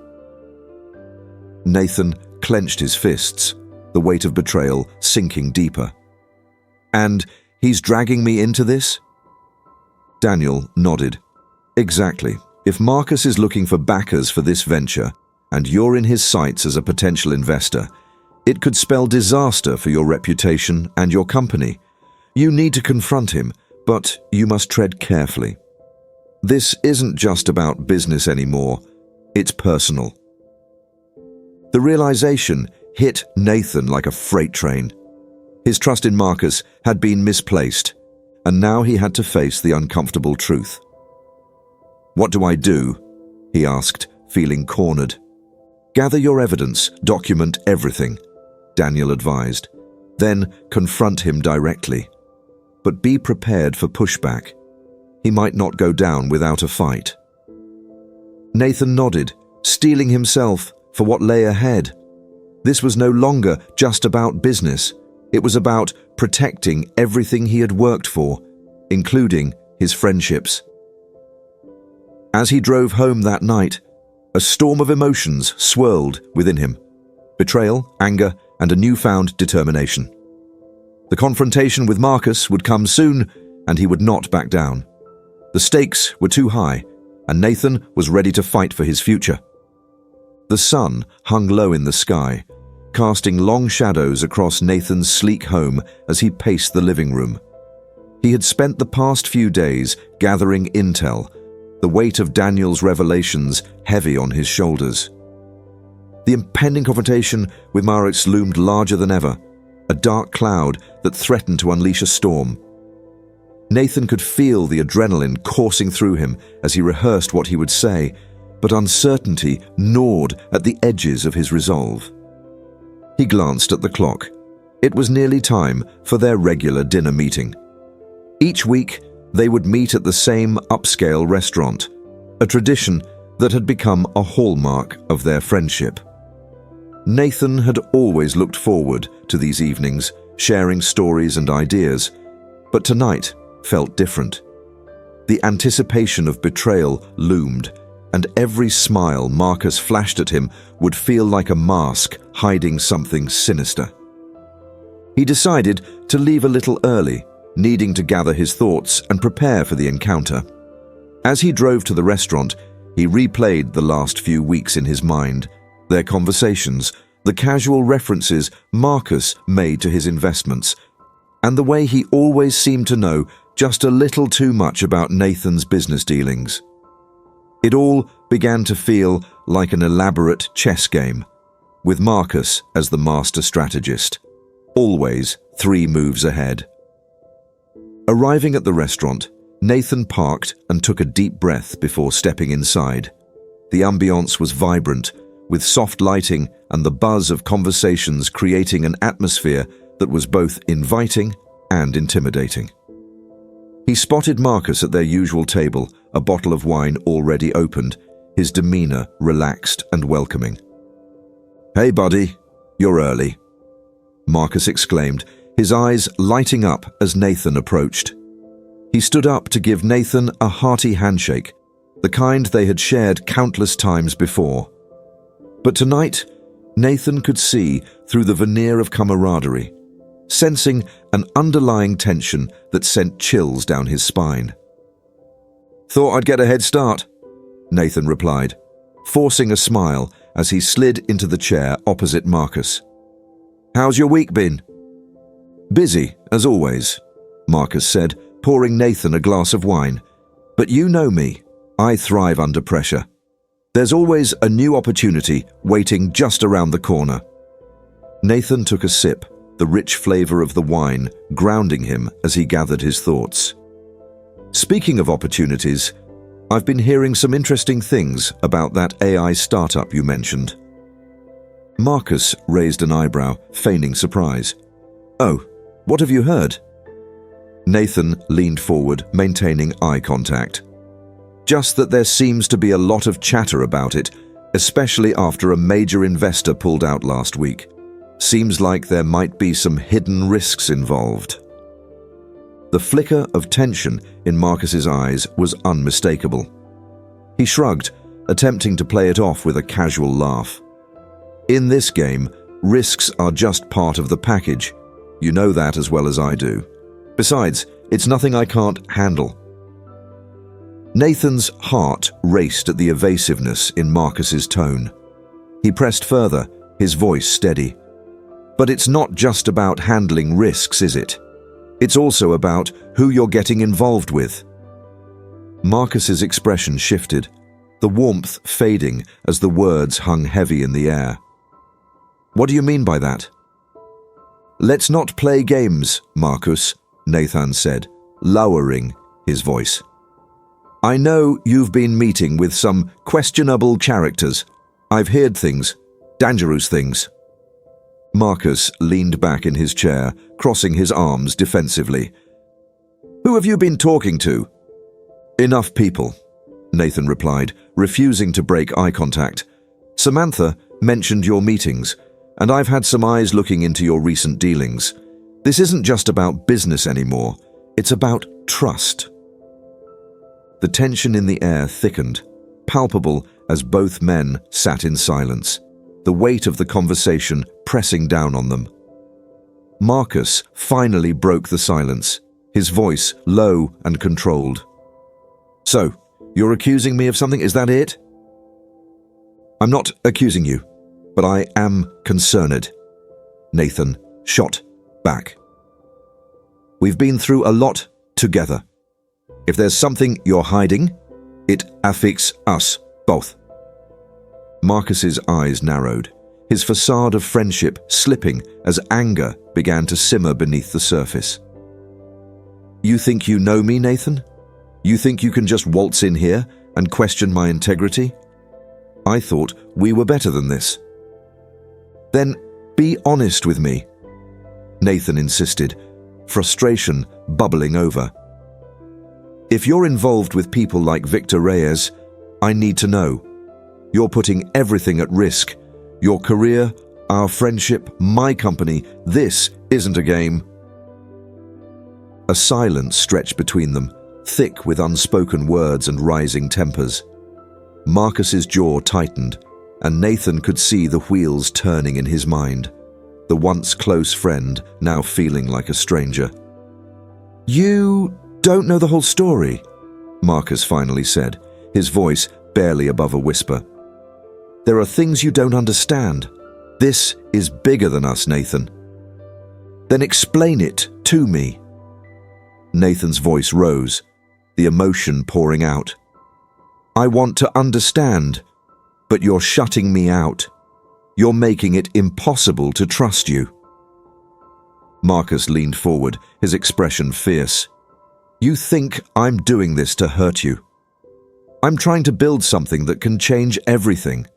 Nathan clenched his fists, the weight of betrayal sinking deeper. "And he's dragging me into this?" Daniel nodded. "Exactly. If Marcus is looking for backers for this venture, and you're in his sights as a potential investor, it could spell disaster for your reputation and your company. You need to confront him, but you must tread carefully. This isn't just about business anymore, it's personal." The realization hit Nathan like a freight train. His trust in Marcus had been misplaced, and now he had to face the uncomfortable truth. "What do I do?" he asked, feeling cornered. "Gather your evidence, document everything," Daniel advised. "Then confront him directly. But be prepared for pushback. He might not go down without a fight." Nathan nodded, steeling himself for what lay ahead. This was no longer just about business. It was about protecting everything he had worked for, including his friendships. As he drove home that night, a storm of emotions swirled within him: betrayal, anger, and a newfound determination. The confrontation with Marcus would come soon, and he would not back down. The stakes were too high, and Nathan was ready to fight for his future. The sun hung low in the sky, casting long shadows across Nathan's sleek home as he paced the living room. He had spent the past few days gathering intel, the weight of Daniel's revelations heavy on his shoulders. The impending confrontation with Marcus loomed larger than ever, a dark cloud that threatened to unleash a storm. Nathan could feel the adrenaline coursing through him as he rehearsed what he would say, but uncertainty gnawed at the edges of his resolve. He glanced at the clock. It was nearly time for their regular dinner meeting. Each week, they would meet at the same upscale restaurant, a tradition that had become a hallmark of their friendship. Nathan had always looked forward to these evenings, sharing stories and ideas, but tonight felt different. The anticipation of betrayal loomed, and every smile Marcus flashed at him would feel like a mask hiding something sinister. He decided to leave a little early, needing to gather his thoughts and prepare for the encounter. As he drove to the restaurant, he replayed the last few weeks in his mind, their conversations, the casual references Marcus made to his investments, and the way he always seemed to know just a little too much about Nathan's business dealings. It all began to feel like an elaborate chess game, with Marcus as the master strategist, always 3 moves ahead. Arriving at the restaurant, Nathan parked and took a deep breath before stepping inside. The ambiance was vibrant, with soft lighting and the buzz of conversations creating an atmosphere that was both inviting and intimidating. He spotted Marcus at their usual table, a bottle of wine already opened, his demeanor relaxed and welcoming. "Hey, buddy, you're early," Marcus exclaimed, his eyes lighting up as Nathan approached. He stood up to give Nathan a hearty handshake, the kind they had shared countless times before. But tonight, Nathan could see through the veneer of camaraderie, sensing an underlying tension that sent chills down his spine. "Thought I'd get a head start," Nathan replied, forcing a smile as he slid into the chair opposite Marcus. "How's your week been?" "Busy, as always," Marcus said, pouring Nathan a glass of wine. "But you know me, I thrive under pressure. There's always a new opportunity waiting just around the corner." Nathan took a sip, the rich flavor of the wine grounding him as he gathered his thoughts. "Speaking of opportunities, I've been hearing some interesting things about that AI startup you mentioned." Marcus raised an eyebrow, feigning surprise. "Oh, what have you heard?" Nathan leaned forward, maintaining eye contact. "Just that there seems to be a lot of chatter about it, especially after a major investor pulled out last week. Seems like there might be some hidden risks involved." The flicker of tension in Marcus's eyes was unmistakable. He shrugged, attempting to play it off with a casual laugh. "In this game, risks are just part of the package. You know that as well as I do. Besides, it's nothing I can't handle." Nathan's heart raced at the evasiveness in Marcus's tone. He pressed further, his voice steady. "But it's not just about handling risks, is it? It's also about who you're getting involved with." Marcus's expression shifted, the warmth fading as the words hung heavy in the air. "What do you mean by that?" "Let's not play games, Marcus," Nathan said, lowering his voice. "I know you've been meeting with some questionable characters. I've heard things, dangerous things." Marcus leaned back in his chair, crossing his arms defensively. "Who have you been talking to?" "Enough people," Nathan replied, refusing to break eye contact. "Samantha mentioned your meetings. and I've had some eyes looking into your recent dealings. This isn't just about business anymore, it's about trust. The tension in the air thickened, palpable as both men sat in silence, the weight of the conversation pressing down on them. Marcus finally broke the silence, his voice low and controlled. "So, you're accusing me of something, is that it?" "I'm not accusing you, but I am concerned," Nathan shot back. "We've been through a lot together. If there's something you're hiding, it affects us both." Marcus's eyes narrowed, his facade of friendship slipping as anger began to simmer beneath the surface. "You think you know me, Nathan? You think you can just waltz in here and question my integrity? I thought we were better than this." "Then be honest with me," Nathan insisted, frustration bubbling over. "If you're involved with people like Victor Reyes, I need to know. You're putting everything at risk. Your career, our friendship, my company. This isn't a game." A silence stretched between them, thick with unspoken words and rising tempers. Marcus's jaw tightened, and Nathan could see the wheels turning in his mind, the once close friend now feeling like a stranger. "You don't know the whole story," Marcus finally said, his voice barely above a whisper. "There are things you don't understand. This is bigger than us, Nathan." "Then explain it to me." Nathan's voice rose, the emotion pouring out. "I want to understand, but you're shutting me out. You're making it impossible to trust you." Marcus leaned forward, his expression fierce. "You think I'm doing this to hurt you? I'm trying to build something that can change everything.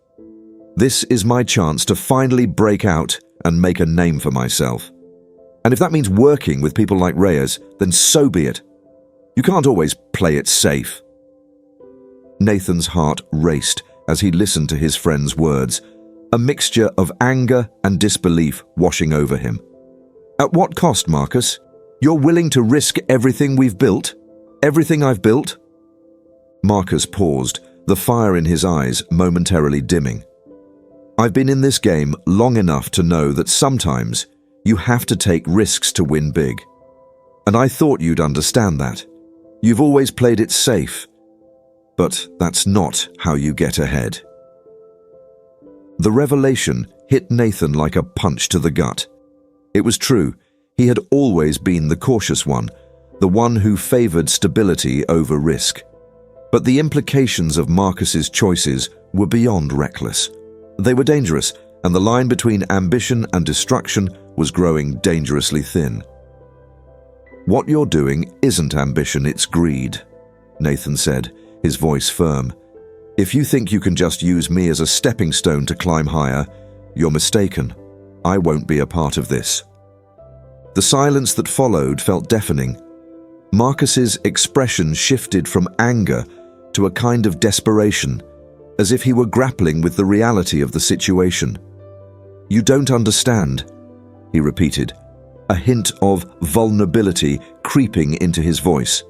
This is my chance to finally break out and make a name for myself. And if that means working with people like Reyes, then so be it. You can't always play it safe." Nathan's heart raced as he listened to his friend's words, a mixture of anger and disbelief washing over him. "At what cost, Marcus? You're willing to risk everything we've built? Everything I've built?" Marcus paused, the fire in his eyes momentarily dimming. "I've been in this game long enough to know that sometimes you have to take risks to win big. And I thought you'd understand that. You've always played it safe. But that's not how you get ahead." The revelation hit Nathan like a punch to the gut. It was true. He had always been the cautious one, the one who favored stability over risk. But the implications of Marcus's choices were beyond reckless. They were dangerous, and the line between ambition and destruction was growing dangerously thin. "What you're doing isn't ambition, it's greed," Nathan said, his voice firm. "If you think you can just use me as a stepping stone to climb higher, you're mistaken. I won't be a part of this." The silence that followed felt deafening. Marcus's expression shifted from anger to a kind of desperation, as if he were grappling with the reality of the situation. "You don't understand," he repeated, a hint of vulnerability creeping into his voice.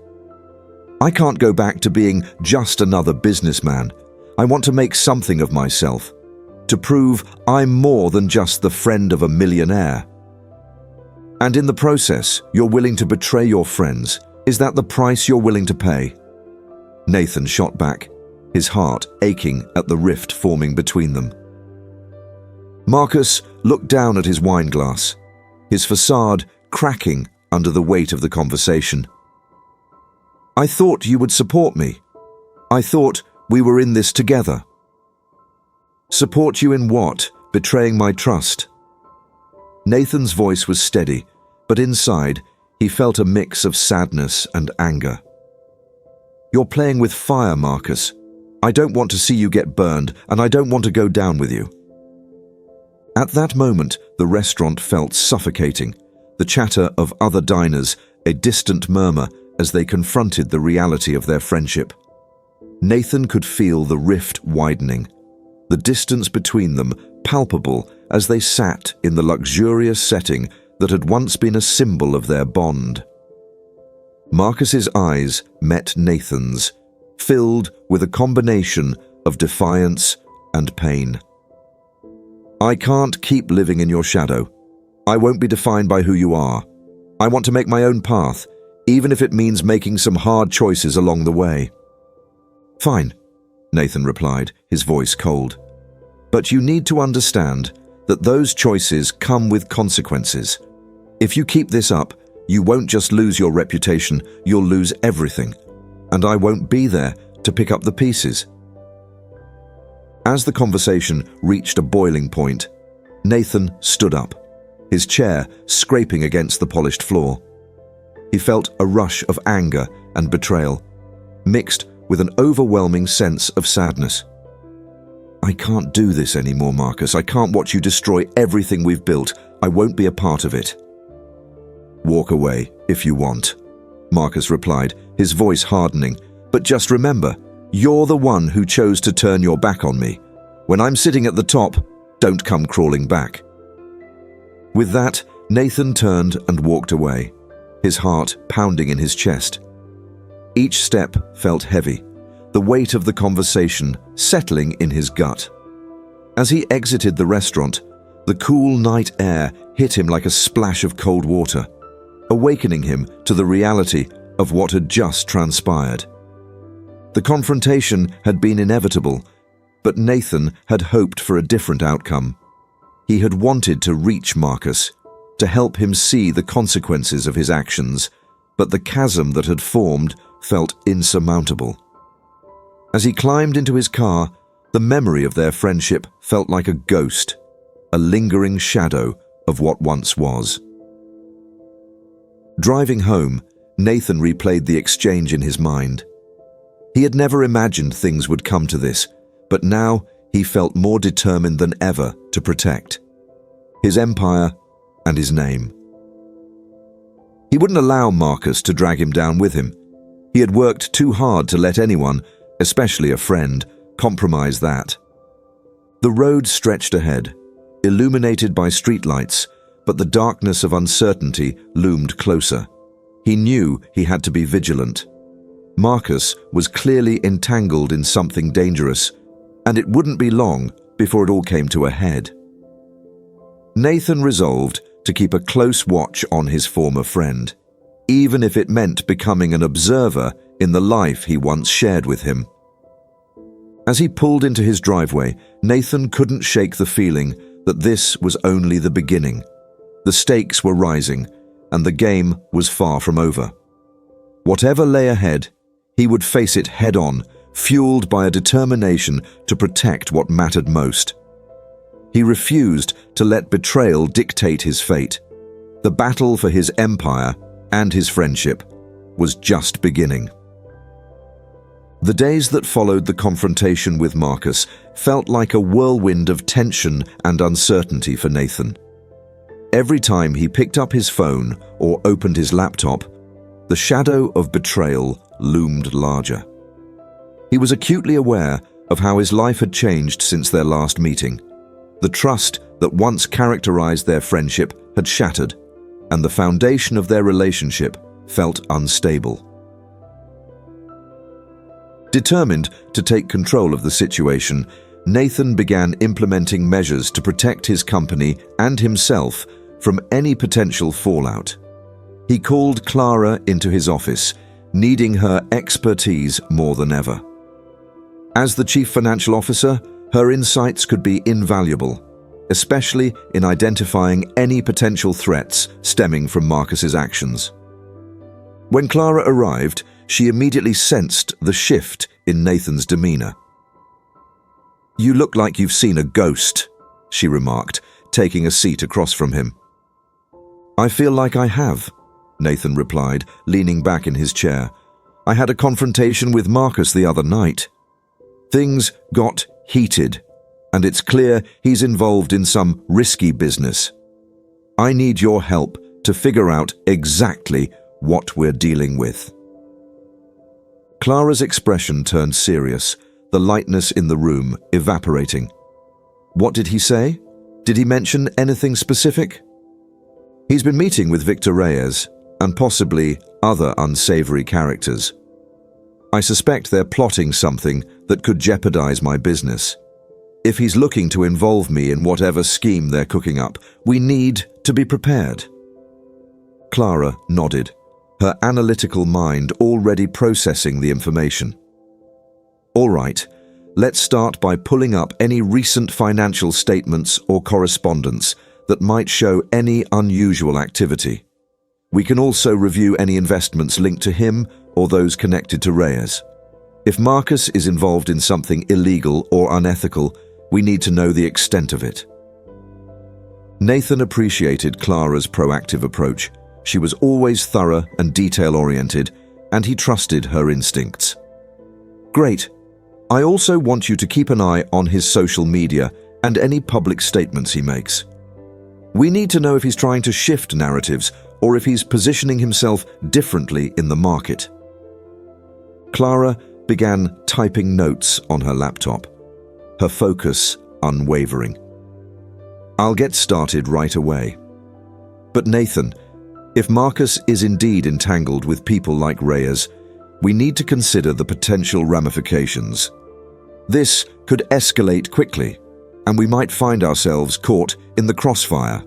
"I can't go back to being just another businessman. I want to make something of myself, to prove I'm more than just the friend of a millionaire." "And in the process, you're willing to betray your friends. Is that the price you're willing to pay?" Nathan shot back, his heart aching at the rift forming between them. Marcus looked down at his wine glass, his facade cracking under the weight of the conversation. "I thought you would support me. I thought we were in this together." "Support you in what? Betraying my trust?" Nathan's voice was steady, but inside he felt a mix of sadness and anger. "You're playing with fire, Marcus. I don't want to see you get burned, and I don't want to go down with you." At that moment, the restaurant felt suffocating, the chatter of other diners, a distant murmur as they confronted the reality of their friendship. Nathan could feel the rift widening, the distance between them palpable as they sat in the luxurious setting that had once been a symbol of their bond. Marcus's eyes met Nathan's, filled with a combination of defiance and pain. "I can't keep living in your shadow. I won't be defined by who you are. I want to make my own path, even if it means making some hard choices along the way." "Fine," Nathan replied, his voice cold. "But you need to understand that those choices come with consequences. If you keep this up, you won't just lose your reputation, you'll lose everything. And I won't be there to pick up the pieces." As the conversation reached a boiling point, Nathan stood up, his chair scraping against the polished floor. He felt a rush of anger and betrayal, mixed with an overwhelming sense of sadness. "I can't do this anymore, Marcus. I can't watch you destroy everything we've built. I won't be a part of it." "Walk away if you want," Marcus replied, his voice hardening. "But just remember, you're the one who chose to turn your back on me. When I'm sitting at the top, don't come crawling back." With that, Nathan turned and walked away, his heart pounding in his chest. Each step felt heavy, the weight of the conversation settling in his gut. As he exited the restaurant, the cool night air hit him like a splash of cold water, awakening him to the reality of what had just transpired. The confrontation had been inevitable, but Nathan had hoped for a different outcome. He had wanted to reach Marcus, to help him see the consequences of his actions, but the chasm that had formed felt insurmountable. As he climbed into his car, the memory of their friendship felt like a ghost, a lingering shadow of what once was. Driving home, Nathan replayed the exchange in his mind. He had never imagined things would come to this, but now he felt more determined than ever to protect his empire and his name. He wouldn't allow Marcus to drag him down with him. He had worked too hard to let anyone, especially a friend, compromise that. The road stretched ahead, illuminated by streetlights, but the darkness of uncertainty loomed closer. He knew he had to be vigilant. Marcus was clearly entangled in something dangerous, and it wouldn't be long before it all came to a head. Nathan resolved to keep a close watch on his former friend, even if it meant becoming an observer in the life he once shared with him. As he pulled into his driveway, Nathan couldn't shake the feeling that this was only the beginning. The stakes were rising, and the game was far from over. Whatever lay ahead, he would face it head-on, fueled by a determination to protect what mattered most. He refused to let betrayal dictate his fate. The battle for his empire and his friendship was just beginning. The days that followed the confrontation with Marcus felt like a whirlwind of tension and uncertainty for Nathan. Every time he picked up his phone or opened his laptop, the shadow of betrayal loomed larger. He was acutely aware of how his life had changed since their last meeting. The trust that once characterized their friendship had shattered, and the foundation of their relationship felt unstable. Determined to take control of the situation, Nathan began implementing measures to protect his company and himself from any potential fallout. He called Clara into his office, needing her expertise more than ever. As the chief financial officer, her insights could be invaluable, especially in identifying any potential threats stemming from Marcus's actions. When Clara arrived, she immediately sensed the shift in Nathan's demeanor. "You look like you've seen a ghost," she remarked, taking a seat across from him. "I feel like I have," Nathan replied, leaning back in his chair. "I had a confrontation with Marcus the other night. Things got heated, and it's clear he's involved in some risky business. I need your help to figure out exactly what we're dealing with." Clara's expression turned serious, the lightness in the room evaporating. What did he say? Did he mention anything specific? He's been meeting with Victor Reyes and possibly other unsavory characters. I suspect they're plotting something that could jeopardize my business. If he's looking to involve me in whatever scheme they're cooking up, we need to be prepared. Clara nodded, her analytical mind already processing the information. All right, let's start by pulling up any recent financial statements or correspondence that might show any unusual activity. We can also review any investments linked to him or those connected to Reyes. If Marcus is involved in something illegal or unethical, we need to know the extent of it. Nathan appreciated Clara's proactive approach. She was always thorough and detail-oriented, and he trusted her instincts. Great. I also want you to keep an eye on his social media and any public statements he makes. We need to know if he's trying to shift narratives or if he's positioning himself differently in the market. Clara began typing notes on her laptop, her focus unwavering. I'll get started right away. But Nathan, if Marcus is indeed entangled with people like Reyes, we need to consider the potential ramifications. This could escalate quickly, and we might find ourselves caught in the crossfire.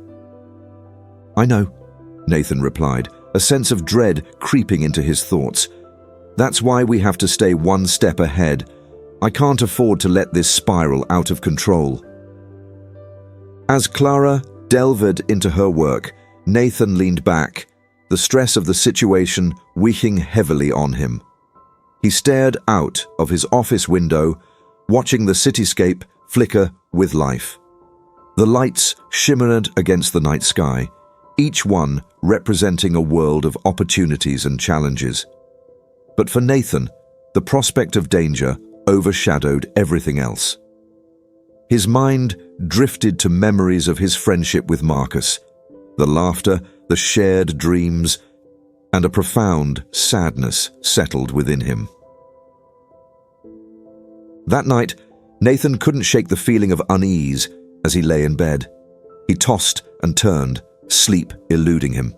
I know, Nathan replied, a sense of dread creeping into his thoughts. That's why we have to stay one step ahead. I can't afford to let this spiral out of control. As Clara delved into her work, Nathan leaned back, the stress of the situation weighing heavily on him. He stared out of his office window, watching the cityscape flicker with life. The lights shimmered against the night sky, each one representing a world of opportunities and challenges. But for Nathan, the prospect of danger overshadowed everything else. His mind drifted to memories of his friendship with Marcus, the laughter, the shared dreams, and a profound sadness settled within him. That night, Nathan couldn't shake the feeling of unease as he lay in bed. He tossed and turned, sleep eluding him.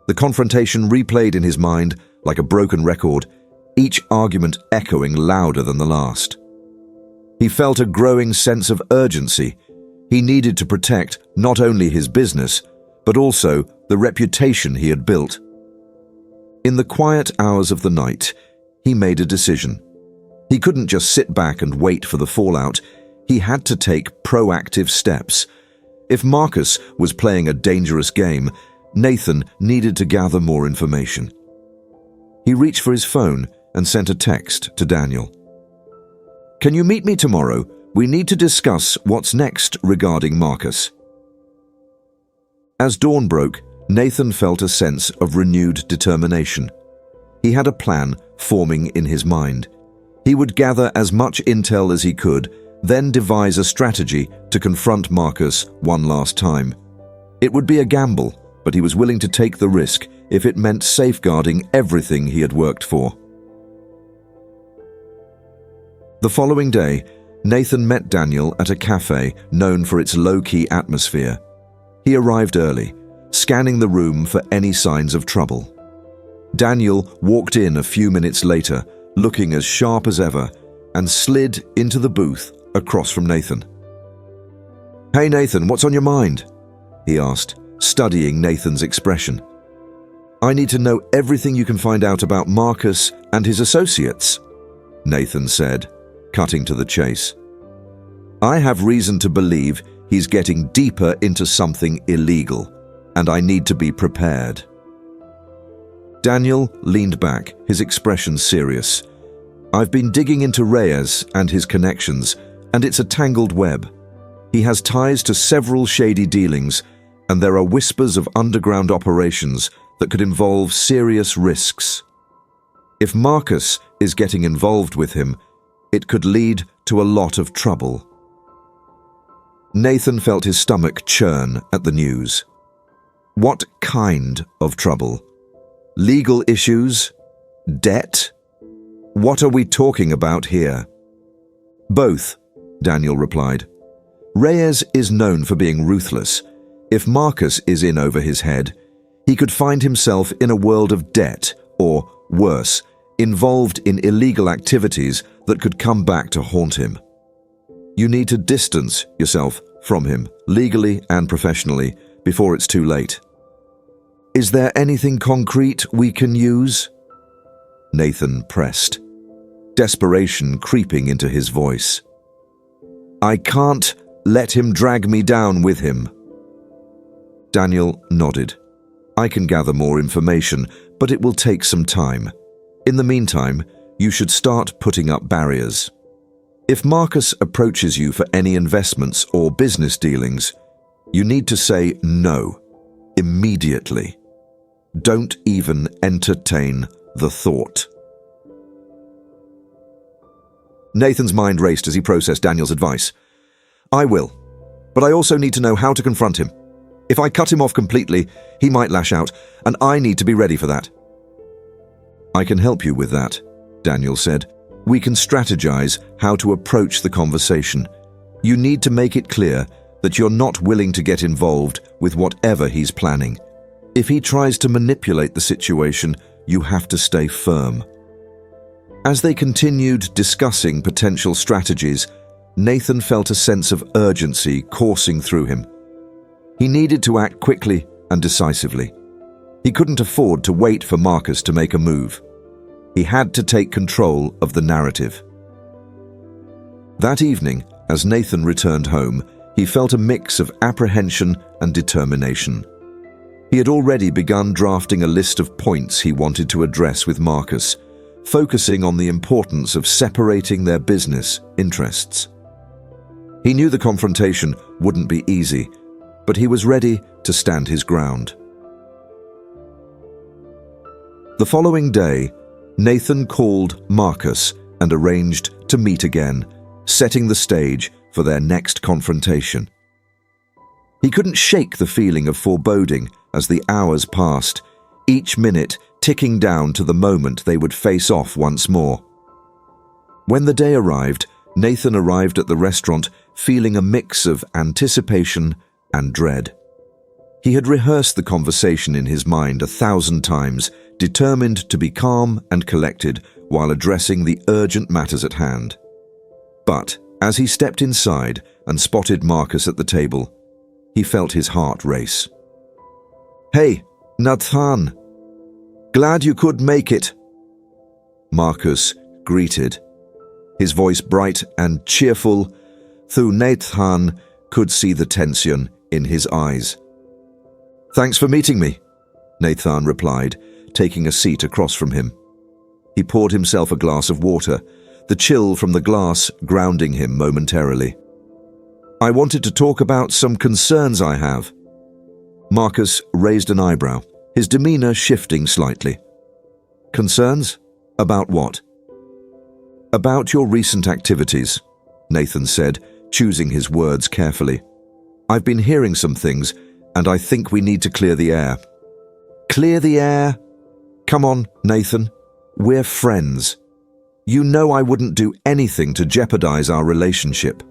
The confrontation replayed in his mind like a broken record, each argument echoing louder than the last. He felt a growing sense of urgency. He needed to protect not only his business, but also the reputation he had built. In the quiet hours of the night, he made a decision. He couldn't just sit back and wait for the fallout. He had to take proactive steps. If Marcus was playing a dangerous game, Nathan needed to gather more information. He reached for his phone and sent a text to Daniel. Can you meet me tomorrow? We need to discuss what's next regarding Marcus. As dawn broke, Nathan felt a sense of renewed determination. He had a plan forming in his mind. He would gather as much intel as he could, then devise a strategy to confront Marcus one last time. It would be a gamble, but he was willing to take the risk if it meant safeguarding everything he had worked for. The following day, Nathan met Daniel at a cafe known for its low-key atmosphere. He arrived early, scanning the room for any signs of trouble. Daniel walked in a few minutes later, looking as sharp as ever, and slid into the booth across from Nathan. Hey Nathan, what's on your mind? He asked, studying Nathan's expression. I need to know everything you can find out about Marcus and his associates, Nathan said, cutting to the chase. I have reason to believe he's getting deeper into something illegal, and I need to be prepared. Daniel leaned back, his expression serious. I've been digging into Reyes and his connections, and it's a tangled web. He has ties to several shady dealings, and there are whispers of underground operations that could involve serious risks. If Marcus is getting involved with him, it could lead to a lot of trouble. Nathan felt his stomach churn at the news. What kind of trouble? Legal issues? Debt? What are we talking about here? Both, Daniel replied. Reyes is known for being ruthless. If Marcus is in over his head, he could find himself in a world of debt or, worse, involved in illegal activities that could come back to haunt him. You need to distance yourself from him, legally and professionally, before it's too late. Is there anything concrete we can use? Nathan pressed, desperation creeping into his voice. I can't let him drag me down with him. Daniel nodded. I can gather more information, but it will take some time. In the meantime, you should start putting up barriers. If Marcus approaches you for any investments or business dealings, you need to say no, immediately. Don't even entertain the thought. Nathan's mind raced as he processed Daniel's advice. I will, but I also need to know how to confront him. If I cut him off completely, he might lash out, and I need to be ready for that. I can help you with that, Daniel said. We can strategize how to approach the conversation. You need to make it clear that you're not willing to get involved with whatever he's planning. If he tries to manipulate the situation, you have to stay firm. As they continued discussing potential strategies, Nathan felt a sense of urgency coursing through him. He needed to act quickly and decisively. He couldn't afford to wait for Marcus to make a move. He had to take control of the narrative. That evening, as Nathan returned home, he felt a mix of apprehension and determination. He had already begun drafting a list of points he wanted to address with Marcus, focusing on the importance of separating their business interests. He knew the confrontation wouldn't be easy, but he was ready to stand his ground. The following day, Nathan called Marcus and arranged to meet again, setting the stage for their next confrontation. He couldn't shake the feeling of foreboding as the hours passed, each minute ticking down to the moment they would face off once more. When the day arrived, Nathan arrived at the restaurant feeling a mix of anticipation and dread. He had rehearsed the conversation in his mind 1,000 times, determined to be calm and collected while addressing the urgent matters at hand. But as he stepped inside and spotted Marcus at the table, he felt his heart race. Hey, Nathan. Glad you could make it. Marcus greeted, his voice bright and cheerful, though Nathan could see the tension in his eyes. Thanks for meeting me, Nathan replied, taking a seat across from him. He poured himself a glass of water, the chill from the glass grounding him momentarily. I wanted to talk about some concerns I have. Marcus raised an eyebrow, his demeanor shifting slightly. Concerns? About what? About your recent activities, Nathan said, choosing his words carefully. I've been hearing some things, and I think we need to clear the air. Clear the air? Come on, Nathan. We're friends. You know I wouldn't do anything to jeopardize our relationship.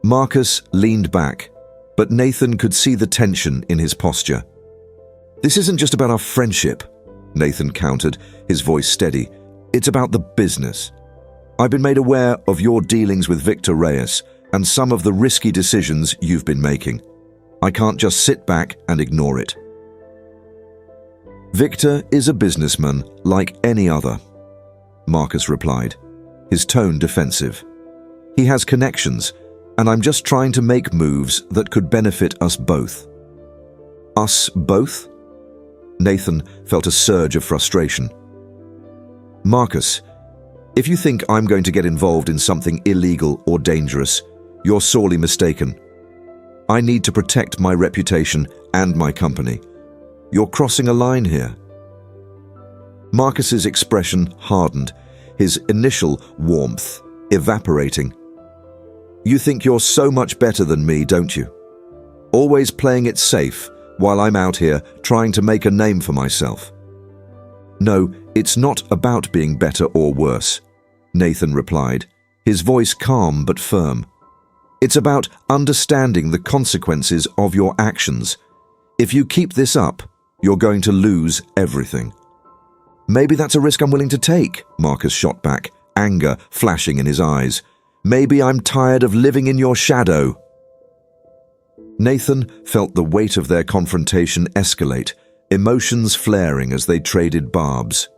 Marcus leaned back, but Nathan could see the tension in his posture. This isn't just about our friendship, Nathan countered, his voice steady. It's about the business. I've been made aware of your dealings with Victor Reyes and some of the risky decisions you've been making. I can't just sit back and ignore it. Victor is a businessman like any other, Marcus replied, his tone defensive. He has connections, and I'm just trying to make moves that could benefit us both. Us both? Nathan felt a surge of frustration. Marcus, if you think I'm going to get involved in something illegal or dangerous, you're sorely mistaken. I need to protect my reputation and my company. You're crossing a line here. Marcus's expression hardened, his initial warmth evaporating. You think you're so much better than me, don't you? Always playing it safe while I'm out here trying to make a name for myself. No, it's not about being better or worse, Nathan replied, his voice calm but firm. It's about understanding the consequences of your actions. If you keep this up, you're going to lose everything." "Maybe that's a risk I'm willing to take," Marcus shot back, anger flashing in his eyes. "Maybe I'm tired of living in your shadow." Nathan felt the weight of their confrontation escalate, emotions flaring as they traded barbs.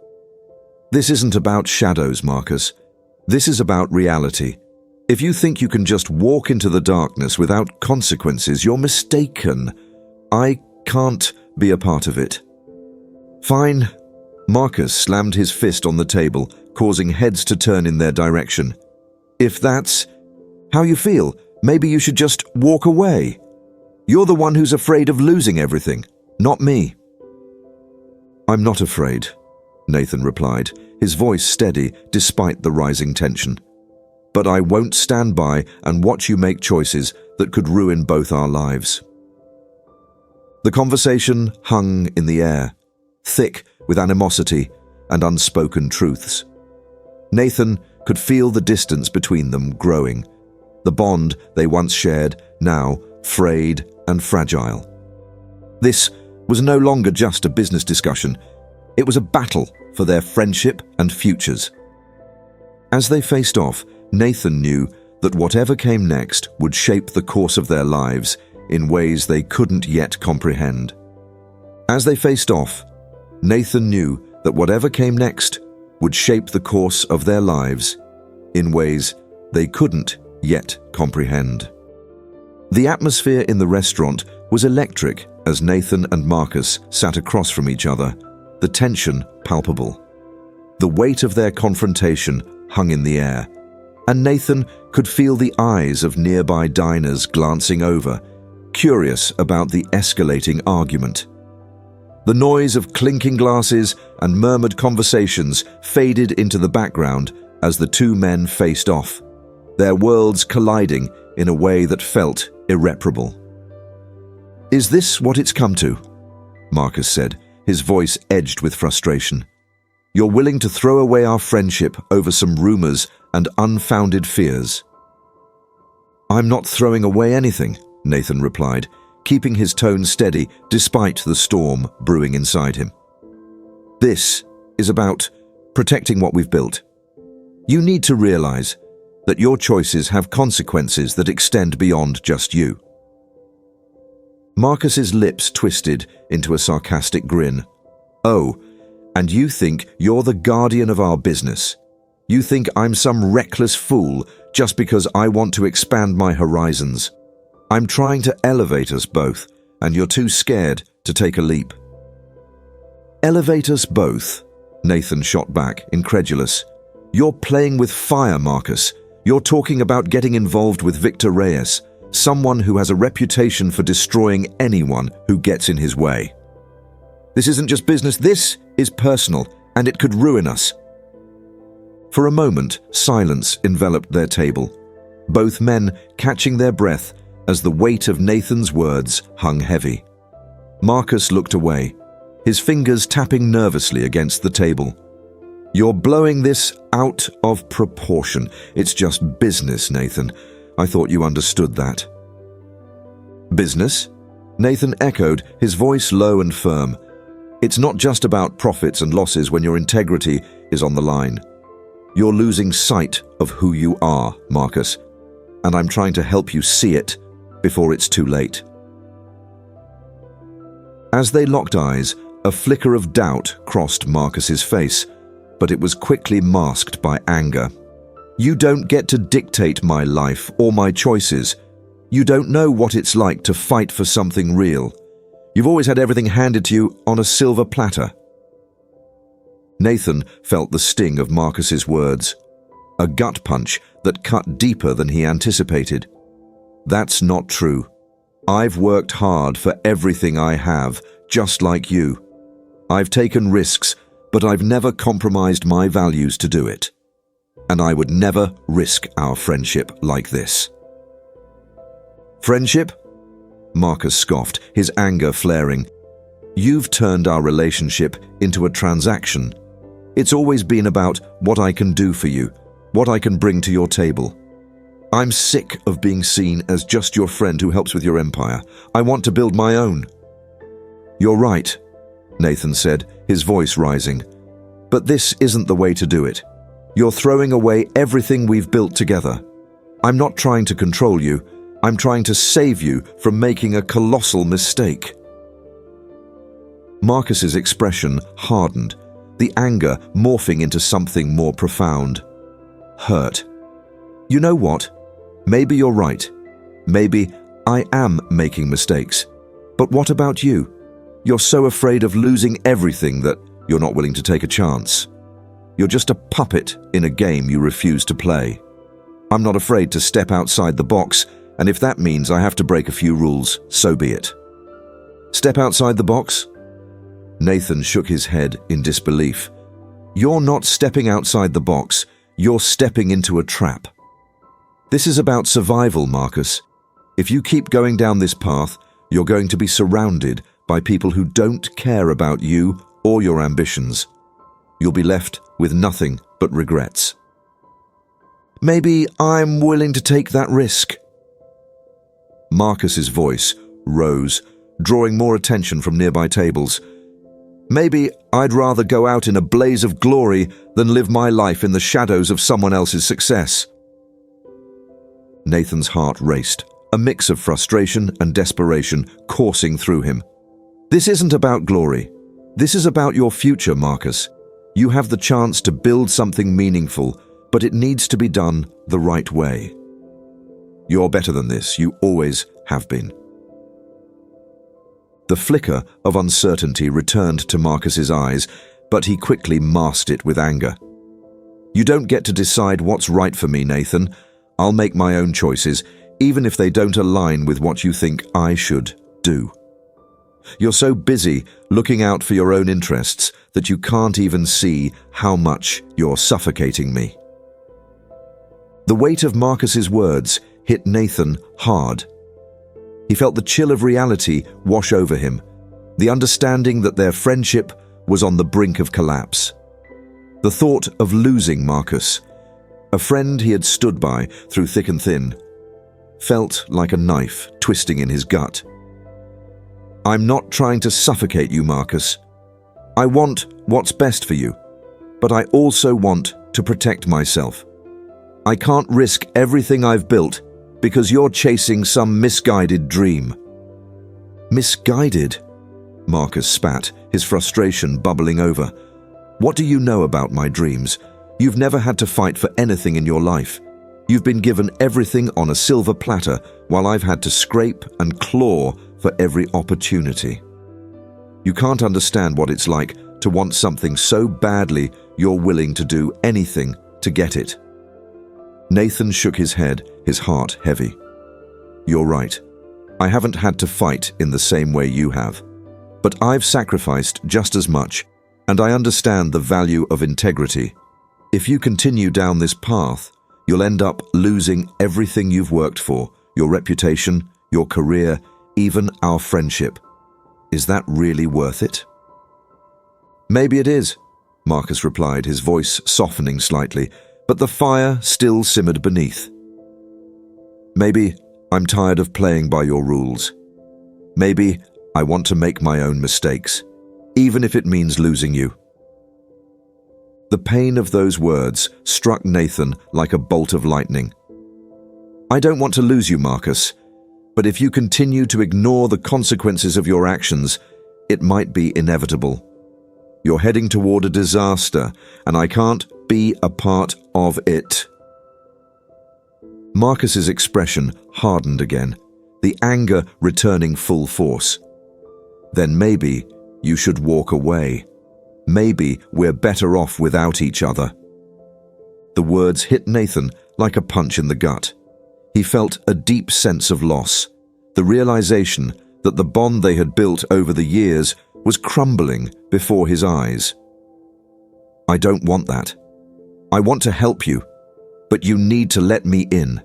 "This isn't about shadows, Marcus. This is about reality. If you think you can just walk into the darkness without consequences, you're mistaken. I can't be a part of it." "Fine." Marcus slammed his fist on the table, causing heads to turn in their direction. "If that's how you feel, maybe you should just walk away. You're the one who's afraid of losing everything, not me." "I'm not afraid," Nathan replied, his voice steady despite the rising tension. "But I won't stand by and watch you make choices that could ruin both our lives." The conversation hung in the air, thick with animosity and unspoken truths. Nathan could feel the distance between them growing, the bond they once shared now frayed and fragile. This was no longer just a business discussion. It was a battle for their friendship and futures. As they faced off, Nathan knew that whatever came next would shape the course of their lives in ways they couldn't yet comprehend. As they faced off, Nathan knew that whatever came next would shape the course of their lives in ways they couldn't yet comprehend. The atmosphere in the restaurant was electric as Nathan and Marcus sat across from each other, the tension palpable. The weight of their confrontation hung in the air, and Nathan could feel the eyes of nearby diners glancing over, curious about the escalating argument. The noise of clinking glasses and murmured conversations faded into the background as the two men faced off, their worlds colliding in a way that felt irreparable. "Is this what it's come to?" Marcus said, his voice edged with frustration. "You're willing to throw away our friendship over some rumors and unfounded fears?" "I'm not throwing away anything," Nathan replied, keeping his tone steady despite the storm brewing inside him. "This is about protecting what we've built. You need to realize that your choices have consequences that extend beyond just you." Marcus's lips twisted into a sarcastic grin. "Oh, and you think you're the guardian of our business? You think I'm some reckless fool just because I want to expand my horizons? I'm trying to elevate us both, and you're too scared to take a leap." "Elevate us both?" Nathan shot back, incredulous. "You're playing with fire, Marcus. You're talking about getting involved with Victor Reyes, someone who has a reputation for destroying anyone who gets in his way. This isn't just business, this is personal, and it could ruin us." For a moment, silence enveloped their table, both men catching their breath as the weight of Nathan's words hung heavy. Marcus looked away, his fingers tapping nervously against the table. "You're blowing this out of proportion. It's just business, Nathan. I thought you understood that." "Business?" Nathan echoed, his voice low and firm. "It's not just about profits and losses when your integrity is on the line. You're losing sight of who you are, Marcus, and I'm trying to help you see it before it's too late." As they locked eyes, a flicker of doubt crossed Marcus's face, but it was quickly masked by anger. "You don't get to dictate my life or my choices. You don't know what it's like to fight for something real. You've always had everything handed to you on a silver platter." Nathan felt the sting of Marcus's words, a gut punch that cut deeper than he anticipated. "That's not true. I've worked hard for everything I have, just like you. I've taken risks, but I've never compromised my values to do it. And I would never risk our friendship like this." "Friendship?" Marcus scoffed, his anger flaring. "You've turned our relationship into a transaction. It's always been about what I can do for you, what I can bring to your table. I'm sick of being seen as just your friend who helps with your empire. I want to build my own." "You're right," Nathan said, his voice rising. "But this isn't the way to do it. You're throwing away everything we've built together. I'm not trying to control you. I'm trying to save you from making a colossal mistake." Marcus's expression hardened, the anger morphing into something more profound. Hurt. "You know what? Maybe you're right. Maybe I am making mistakes. But what about you? You're so afraid of losing everything that you're not willing to take a chance. You're just a puppet in a game you refuse to play. I'm not afraid to step outside the box, and if that means I have to break a few rules, so be it." "Step outside the box?" Nathan shook his head in disbelief. "You're not stepping outside the box. You're stepping into a trap. This is about survival, Marcus. If you keep going down this path, you're going to be surrounded by people who don't care about you or your ambitions. You'll be left with nothing but regrets." "Maybe I'm willing to take that risk." Marcus's voice rose, drawing more attention from nearby tables. "Maybe I'd rather go out in a blaze of glory than live my life in the shadows of someone else's success." Nathan's heart raced, a mix of frustration and desperation coursing through him. "This isn't about glory. This is about your future, Marcus. You have the chance to build something meaningful, but it needs to be done the right way. You're better than this. You always have been." The flicker of uncertainty returned to Marcus's eyes, but he quickly masked it with anger. "You don't get to decide what's right for me, Nathan. I'll make my own choices, even if they don't align with what you think I should do. You're so busy looking out for your own interests that you can't even see how much you're suffocating me." The weight of Marcus's words hit Nathan hard. He felt the chill of reality wash over him, the understanding that their friendship was on the brink of collapse. The thought of losing Marcus, a friend he had stood by through thick and thin, felt like a knife twisting in his gut. "I'm not trying to suffocate you, Marcus. I want what's best for you, but I also want to protect myself. I can't risk everything I've built because you're chasing some misguided dream." "Misguided?" Marcus spat, his frustration bubbling over. "What do you know about my dreams? You've never had to fight for anything in your life. You've been given everything on a silver platter, while I've had to scrape and claw for every opportunity. You can't understand what it's like to want something so badly you're willing to do anything to get it." Nathan shook his head, his heart heavy. "You're right. I haven't had to fight in the same way you have. But I've sacrificed just as much, and I understand the value of integrity. If you continue down this path, you'll end up losing everything you've worked for, your reputation, your career, even our friendship. Is that really worth it?" "Maybe it is," Marcus replied, his voice softening slightly, but the fire still simmered beneath. "Maybe I'm tired of playing by your rules. Maybe I want to make my own mistakes, even if it means losing you." The pain of those words struck Nathan like a bolt of lightning. "I don't want to lose you, Marcus, but if you continue to ignore the consequences of your actions, it might be inevitable. You're heading toward a disaster, and I can't be a part of it." Marcus's expression hardened again, the anger returning full force. "Then maybe you should walk away. Maybe we're better off without each other." The words hit Nathan like a punch in the gut. He felt a deep sense of loss, the realization that the bond they had built over the years was crumbling before his eyes. "I don't want that. I want to help you, but you need to let me in.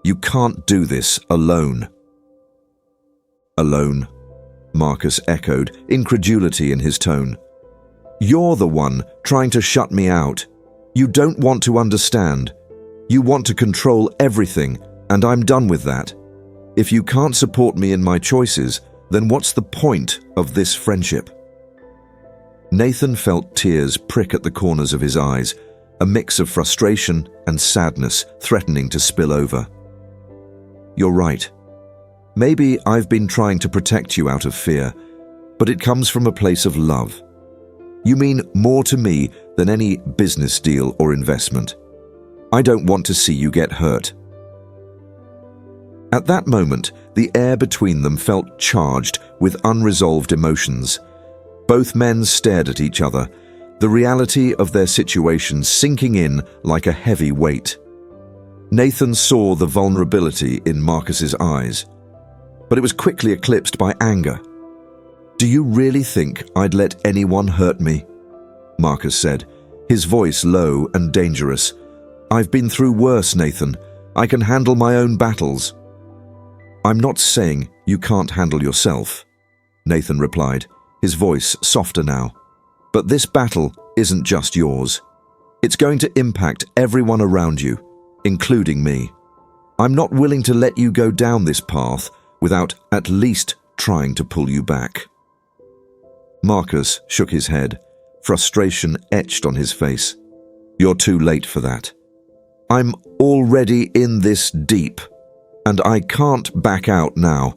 You can't do this alone." "Alone?" Marcus echoed, incredulity in his tone. "You're the one trying to shut me out. You don't want to understand. You want to control everything, and I'm done with that. If you can't support me in my choices, then what's the point of this friendship? Nathan felt tears prick at the corners of his eyes, a mix of frustration and sadness threatening to spill over. You're right. Maybe I've been trying to protect you out of fear, but it comes from a place of love. You mean more to me than any business deal or investment. I don't want to see you get hurt. At that moment, the air between them felt charged with unresolved emotions. Both men stared at each other, the reality of their situation sinking in like a heavy weight. Nathan saw the vulnerability in Marcus's eyes, but it was quickly eclipsed by anger. Do you really think I'd let anyone hurt me? Marcus said, his voice low and dangerous. I've been through worse, Nathan. I can handle my own battles. I'm not saying you can't handle yourself, Nathan replied, his voice softer now. But this battle isn't just yours. It's going to impact everyone around you, including me. I'm not willing to let you go down this path without at least trying to pull you back. Marcus shook his head, frustration etched on his face. You're too late for that. I'm already in this deep, and I can't back out now.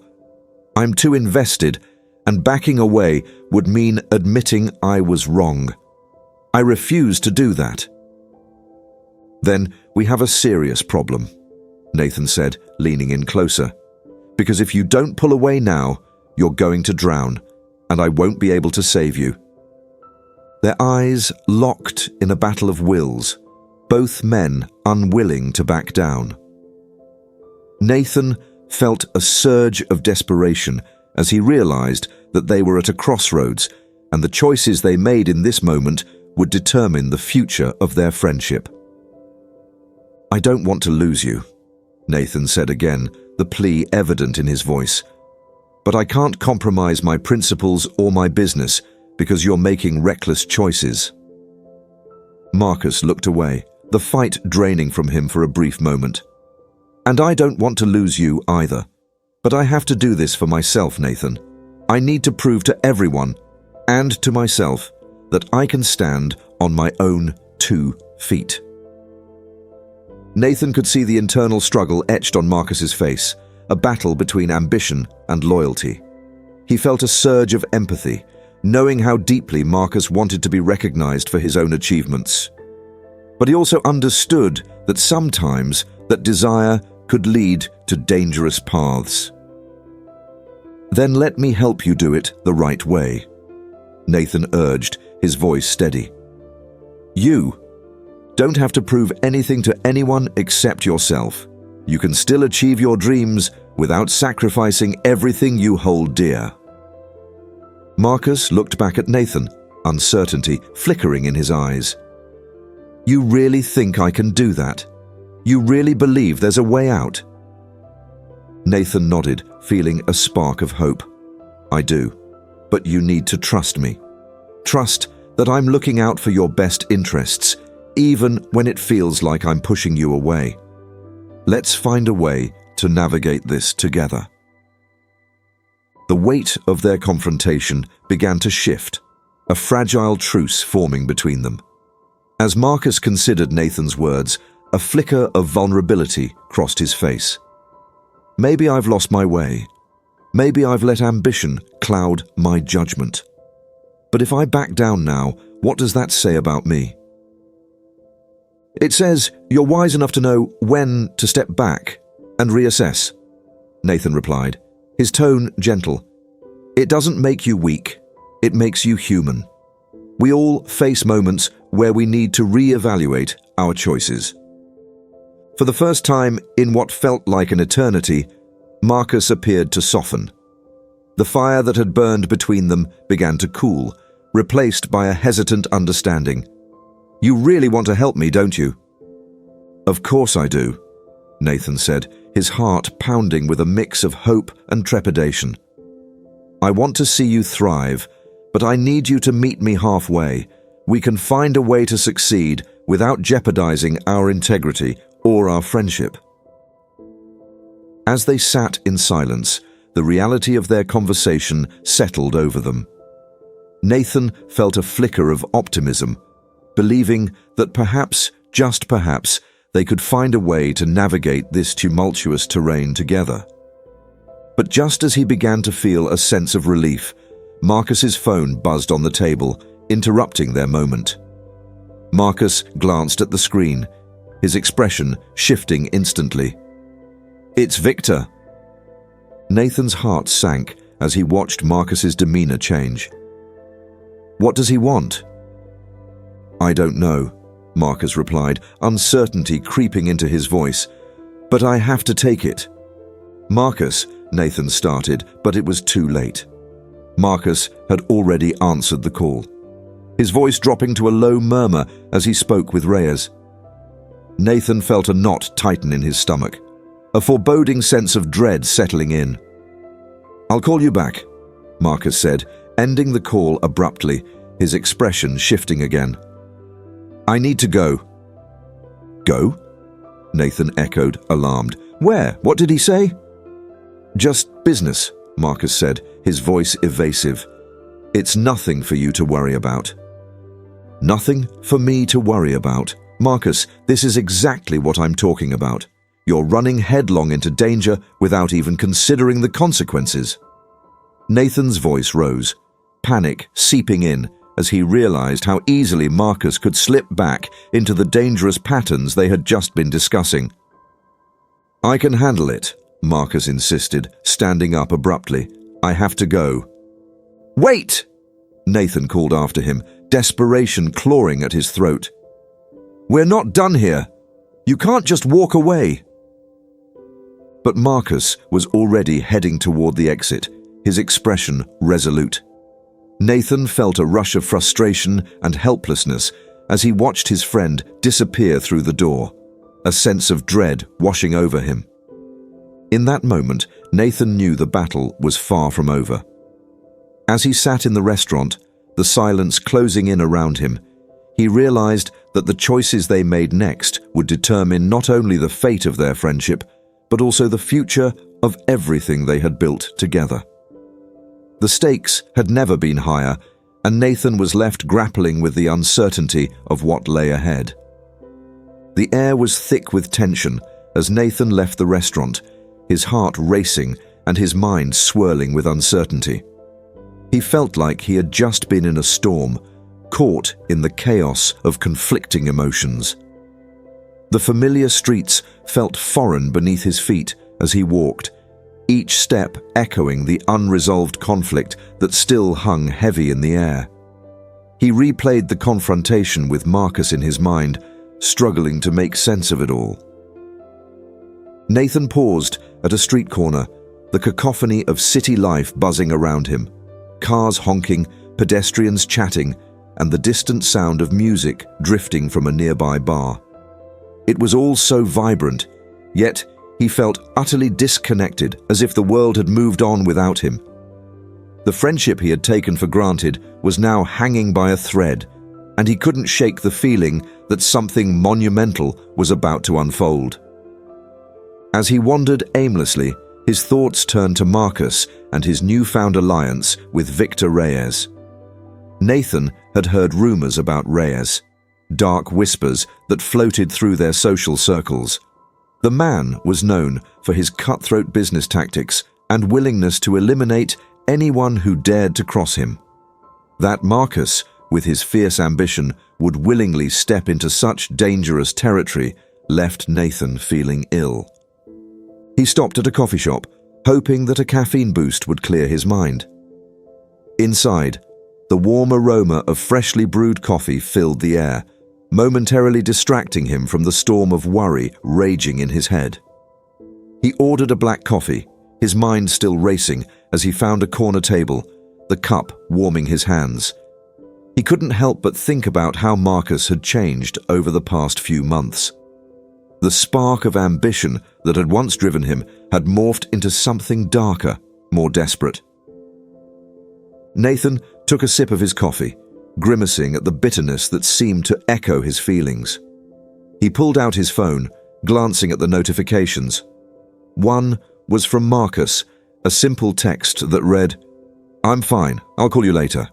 I'm too invested, and backing away would mean admitting I was wrong. I refuse to do that. Then we have a serious problem, Nathan said, leaning in closer. Because if you don't pull away now, you're going to drown, and I won't be able to save you. Their eyes locked in a battle of wills, both men unwilling to back down. Nathan felt a surge of desperation as he realized that they were at a crossroads, and the choices they made in this moment would determine the future of their friendship. I don't want to lose you, Nathan said again, the plea evident in his voice. But I can't compromise my principles or my business because you're making reckless choices. Marcus looked away, the fight draining from him for a brief moment. And I don't want to lose you either. But I have to do this for myself, Nathan. I need to prove to everyone, and to myself, that I can stand on my own 2 feet. Nathan could see the internal struggle etched on Marcus's face, a battle between ambition and loyalty. He felt a surge of empathy, knowing how deeply Marcus wanted to be recognized for his own achievements. But he also understood that sometimes that desire could lead to dangerous paths. Then let me help you do it the right way, Nathan urged, his voice steady. You don't have to prove anything to anyone except yourself. You can still achieve your dreams without sacrificing everything you hold dear. Marcus looked back at Nathan, uncertainty flickering in his eyes. You really think I can do that? You really believe there's a way out? Nathan nodded, feeling a spark of hope. I do, but you need to trust me. Trust that I'm looking out for your best interests, even when it feels like I'm pushing you away. Let's find a way to navigate this together. The weight of their confrontation began to shift, a fragile truce forming between them. As Marcus considered Nathan's words, a flicker of vulnerability crossed his face. Maybe I've lost my way. Maybe I've let ambition cloud my judgment. But if I back down now, what does that say about me? It says you're wise enough to know when to step back and reassess, Nathan replied, his tone gentle. It doesn't make you weak, it makes you human. We all face moments where we need to reevaluate our choices. For the first time in what felt like an eternity, Marcus appeared to soften. The fire that had burned between them began to cool, replaced by a hesitant understanding. You really want to help me, don't you? Of course I do, Nathan said, his heart pounding with a mix of hope and trepidation. I want to see you thrive, but I need you to meet me halfway. We can find a way to succeed without jeopardizing our integrity or our friendship. As they sat in silence, the reality of their conversation settled over them. Nathan felt a flicker of optimism, believing that perhaps, just perhaps, they could find a way to navigate this tumultuous terrain together. But just as he began to feel a sense of relief, Marcus's phone buzzed on the table, interrupting their moment. Marcus glanced at the screen, his expression shifting instantly. "It's Victor." Nathan's heart sank as he watched Marcus's demeanor change. "What does he want?" "I don't know," Marcus replied, uncertainty creeping into his voice. "But I have to take it." "Marcus," Nathan started, but it was too late. Marcus had already answered the call, his voice dropping to a low murmur as he spoke with Reyes. Nathan felt a knot tighten in his stomach, a foreboding sense of dread settling in. "I'll call you back," Marcus said, ending the call abruptly, his expression shifting again. "I need to go." "Go?" Nathan echoed, alarmed. "Where? What did he say?" "Just business," Marcus said, his voice evasive. "It's nothing for you to worry about." "Nothing for me to worry about?" "Marcus, this is exactly what I'm talking about. You're running headlong into danger without even considering the consequences." Nathan's voice rose, panic seeping in as he realized how easily Marcus could slip back into the dangerous patterns they had just been discussing. "I can handle it," Marcus insisted, standing up abruptly. "I have to go." "Wait!" Nathan called after him, desperation clawing at his throat. "We're not done here. You can't just walk away." But Marcus was already heading toward the exit, his expression resolute. Nathan felt a rush of frustration and helplessness as he watched his friend disappear through the door, a sense of dread washing over him. In that moment, Nathan knew the battle was far from over. As he sat in the restaurant, the silence closing in around him, he realized that the choices they made next would determine not only the fate of their friendship, but also the future of everything they had built together. The stakes had never been higher, and Nathan was left grappling with the uncertainty of what lay ahead. The air was thick with tension as Nathan left the restaurant, his heart racing and his mind swirling with uncertainty. He felt like he had just been in a storm, caught in the chaos of conflicting emotions. The familiar streets felt foreign beneath his feet as he walked, each step echoing the unresolved conflict that still hung heavy in the air. He replayed the confrontation with Marcus in his mind, struggling to make sense of it all. Nathan paused at a street corner, the cacophony of city life buzzing around him, cars honking, pedestrians chatting, and the distant sound of music drifting from a nearby bar. It was all so vibrant, yet he felt utterly disconnected, as if the world had moved on without him. The friendship he had taken for granted was now hanging by a thread, and he couldn't shake the feeling that something monumental was about to unfold. As he wandered aimlessly, his thoughts turned to Marcus and his newfound alliance with Victor Reyes. Nathan had heard rumors about Reyes, dark whispers that floated through their social circles. The man was known for his cutthroat business tactics and willingness to eliminate anyone who dared to cross him. That Marcus, with his fierce ambition, would willingly step into such dangerous territory left Nathan feeling ill. He stopped at a coffee shop, hoping that a caffeine boost would clear his mind. Inside, the warm aroma of freshly brewed coffee filled the air, momentarily distracting him from the storm of worry raging in his head. He ordered a black coffee, his mind still racing as he found a corner table, the cup warming his hands. He couldn't help but think about how Marcus had changed over the past few months. The spark of ambition that had once driven him had morphed into something darker, more desperate. Nathan took a sip of his coffee, grimacing at the bitterness that seemed to echo his feelings. He pulled out his phone, glancing at the notifications. One was from Marcus, a simple text that read, "I'm fine, I'll call you later."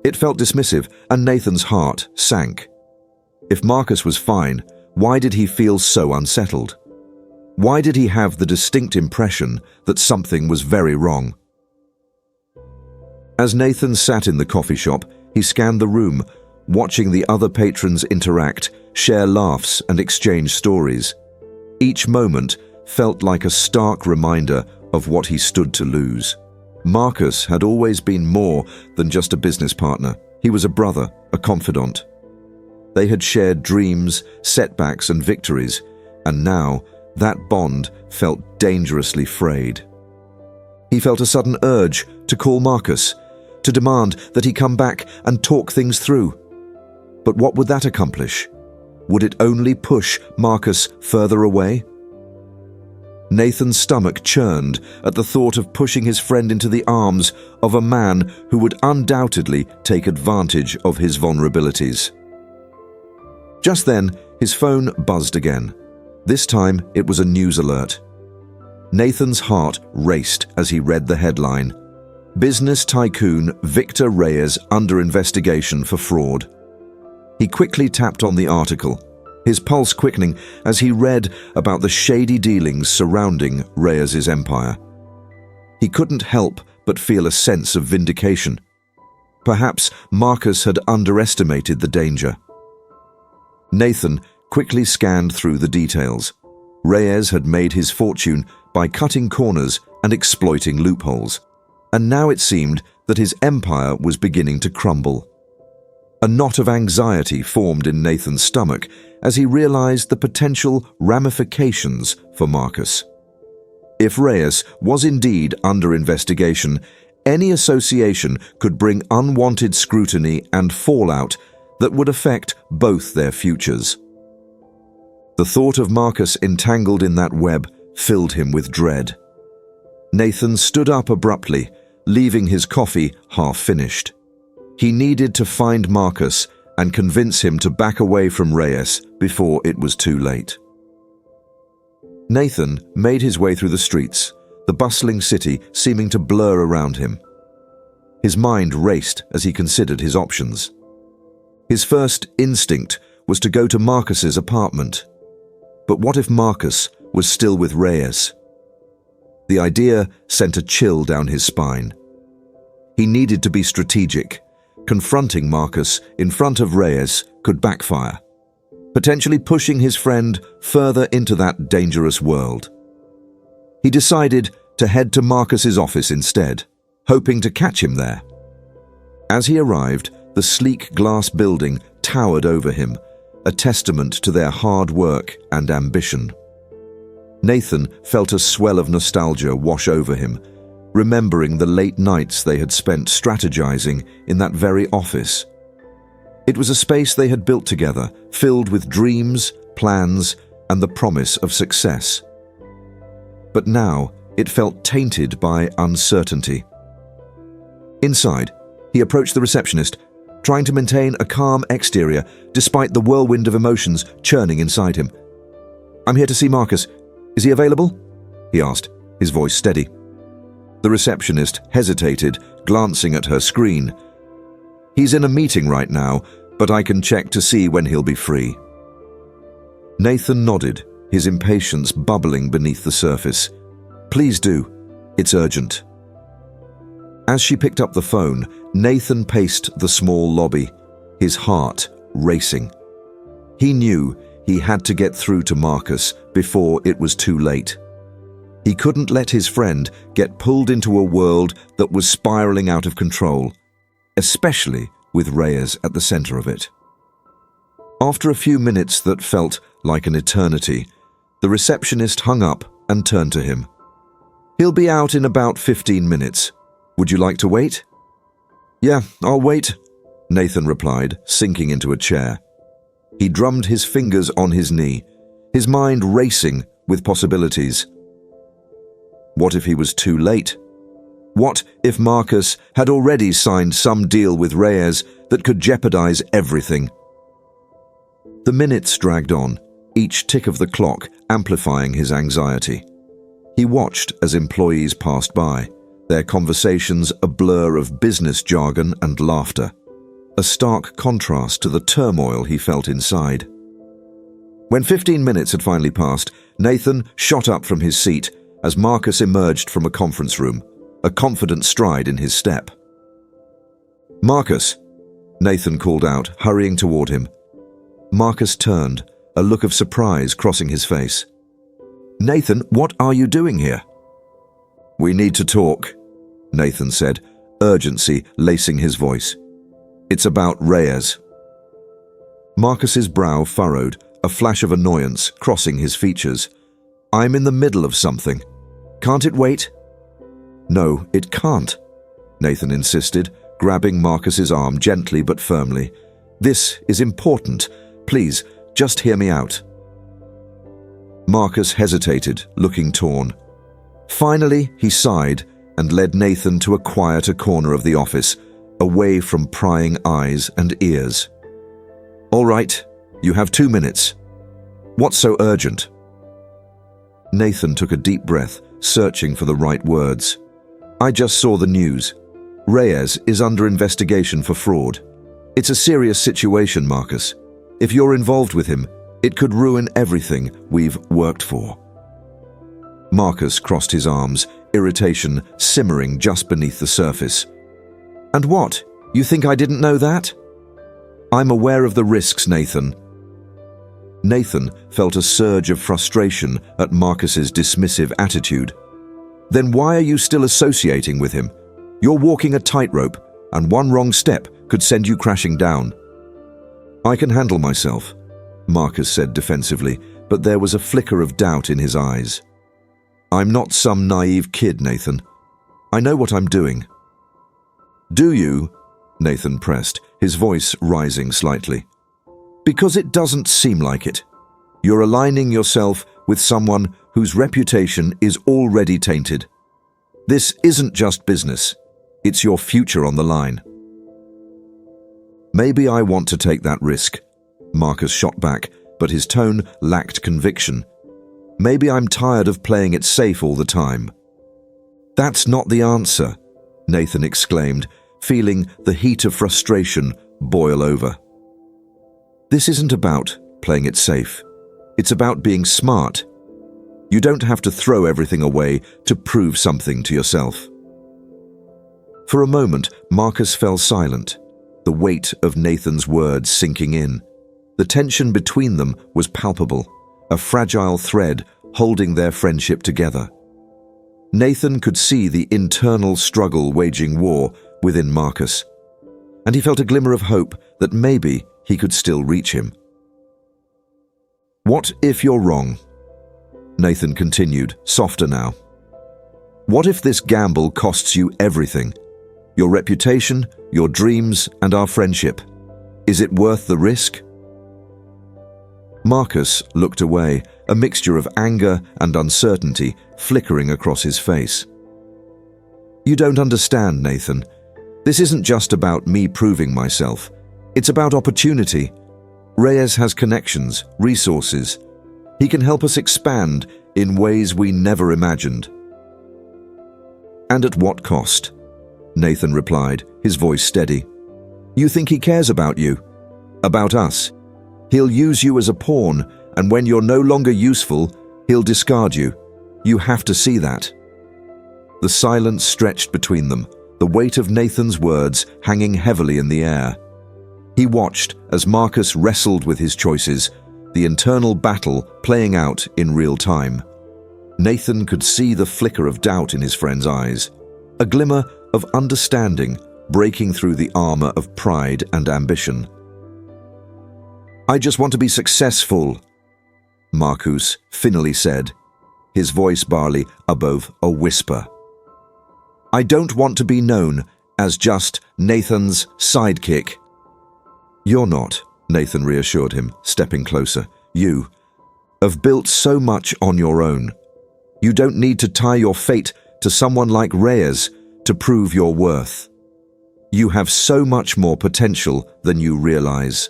It felt dismissive, and Nathan's heart sank. If Marcus was fine, why did he feel so unsettled? Why did he have the distinct impression that something was very wrong? As Nathan sat in the coffee shop, he scanned the room, watching the other patrons interact, share laughs, and exchange stories. Each moment felt like a stark reminder of what he stood to lose. Marcus had always been more than just a business partner. He was a brother, a confidant. They had shared dreams, setbacks, and victories, and now that bond felt dangerously frayed. He felt a sudden urge to call Marcus, to demand that he come back and talk things through. But what would that accomplish? Would it only push Marcus further away? Nathan's stomach churned at the thought of pushing his friend into the arms of a man who would undoubtedly take advantage of his vulnerabilities. Just then, his phone buzzed again. This time, it was a news alert. Nathan's heart raced as he read the headline, "Business tycoon Victor Reyes under investigation for fraud." He quickly tapped on the article, his pulse quickening as he read about the shady dealings surrounding Reyes's empire. He couldn't help but feel a sense of vindication. Perhaps Marcus had underestimated the danger. Nathan quickly scanned through the details. Reyes had made his fortune by cutting corners and exploiting loopholes, and now it seemed that his empire was beginning to crumble. A knot of anxiety formed in Nathan's stomach as he realized the potential ramifications for Marcus. If Reyes was indeed under investigation, any association could bring unwanted scrutiny and fallout that would affect both their futures. The thought of Marcus entangled in that web filled him with dread. Nathan stood up abruptly, leaving his coffee half-finished. He needed to find Marcus and convince him to back away from Reyes before it was too late. Nathan made his way through the streets, the bustling city seeming to blur around him. His mind raced as he considered his options. His first instinct was to go to Marcus's apartment. But what if Marcus was still with Reyes? The idea sent a chill down his spine. He needed to be strategic. Confronting Marcus in front of Reyes could backfire, potentially pushing his friend further into that dangerous world. He decided to head to Marcus's office instead, hoping to catch him there. As he arrived, the sleek glass building towered over him, a testament to their hard work and ambition. Nathan felt a swell of nostalgia wash over him, remembering the late nights they had spent strategizing in that very office. It was a space they had built together, filled with dreams, plans, and the promise of success. But now it felt tainted by uncertainty. Inside, he approached the receptionist, trying to maintain a calm exterior despite the whirlwind of emotions churning inside him. "I'm here to see Marcus. Is he available?" he asked, his voice steady. The receptionist hesitated, glancing at her screen. "He's in a meeting right now, but I can check to see when he'll be free." Nathan nodded, his impatience bubbling beneath the surface. "Please do. It's urgent." As she picked up the phone, Nathan paced the small lobby, his heart racing. He knew he had to get through to Marcus before it was too late. He couldn't let his friend get pulled into a world that was spiraling out of control, especially with Reyes at the center of it. After a few minutes that felt like an eternity, the receptionist hung up and turned to him. "He'll be out in about 15 minutes. Would you like to wait?" "Yeah, I'll wait," Nathan replied, sinking into a chair. He drummed his fingers on his knee, his mind racing with possibilities. What if he was too late? What if Marcus had already signed some deal with Reyes that could jeopardize everything? The minutes dragged on, each tick of the clock amplifying his anxiety. He watched as employees passed by, their conversations a blur of business jargon and laughter, a stark contrast to the turmoil he felt inside. When 15 minutes had finally passed, Nathan shot up from his seat as Marcus emerged from a conference room, a confident stride in his step. "Marcus," Nathan called out, hurrying toward him. Marcus turned, a look of surprise crossing his face. "Nathan, what are you doing here?" "We need to talk," Nathan said, urgency lacing his voice. "It's about Reyes." Marcus's brow furrowed, a flash of annoyance crossing his features. "I'm in the middle of something. Can't it wait?" "No, it can't," Nathan insisted, grabbing Marcus's arm gently but firmly. "This is important. Please, just hear me out." Marcus hesitated, looking torn. Finally, he sighed and led Nathan to a quieter corner of the office, away from prying eyes and ears. "All right, you have 2 minutes. What's so urgent?" Nathan took a deep breath, searching for the right words. "I just saw the news. Reyes is under investigation for fraud. It's a serious situation, Marcus. If you're involved with him, it could ruin everything we've worked for." Marcus crossed his arms, irritation simmering just beneath the surface. "And what? You think I didn't know that?" "I'm aware of the risks, Nathan." Nathan felt a surge of frustration at Marcus's dismissive attitude. "Then why are you still associating with him? You're walking a tightrope, and one wrong step could send you crashing down." "I can handle myself," Marcus said defensively, but there was a flicker of doubt in his eyes. "I'm not some naive kid, Nathan. I know what I'm doing." "Do you?" Nathan pressed, his voice rising slightly. "Because it doesn't seem like it. You're aligning yourself with someone whose reputation is already tainted. This isn't just business. It's your future on the line." "Maybe I want to take that risk," Marcus shot back, but his tone lacked conviction. "Maybe I'm tired of playing it safe all the time." "That's not the answer," Nathan exclaimed, feeling the heat of frustration boil over. "This isn't about playing it safe. It's about being smart. You don't have to throw everything away to prove something to yourself." For a moment, Marcus fell silent, the weight of Nathan's words sinking in. The tension between them was palpable, a fragile thread holding their friendship together. Nathan could see the internal struggle waging war within Marcus, and he felt a glimmer of hope that maybe he could still reach him. "What if you're wrong?" Nathan continued, softer now. "What if this gamble costs you everything? Your reputation, your dreams, and our friendship. Is it worth the risk?" Marcus looked away, a mixture of anger and uncertainty flickering across his face. "You don't understand, Nathan. This isn't just about me proving myself. It's about opportunity. Reyes has connections, resources. He can help us expand in ways we never imagined." "And at what cost?" Nathan replied, his voice steady. "You think he cares about you? About us? He'll use you as a pawn, and when you're no longer useful, he'll discard you. You have to see that." The silence stretched between them, the weight of Nathan's words hanging heavily in the air. He watched as Marcus wrestled with his choices, the internal battle playing out in real time. Nathan could see the flicker of doubt in his friend's eyes, a glimmer of understanding breaking through the armor of pride and ambition. "I just want to be successful," Marcus finally said, his voice barely above a whisper. "I don't want to be known as just Nathan's sidekick." "You're not," Nathan reassured him, stepping closer. "You have built so much on your own. You don't need to tie your fate to someone like Reyes to prove your worth. You have so much more potential than you realize."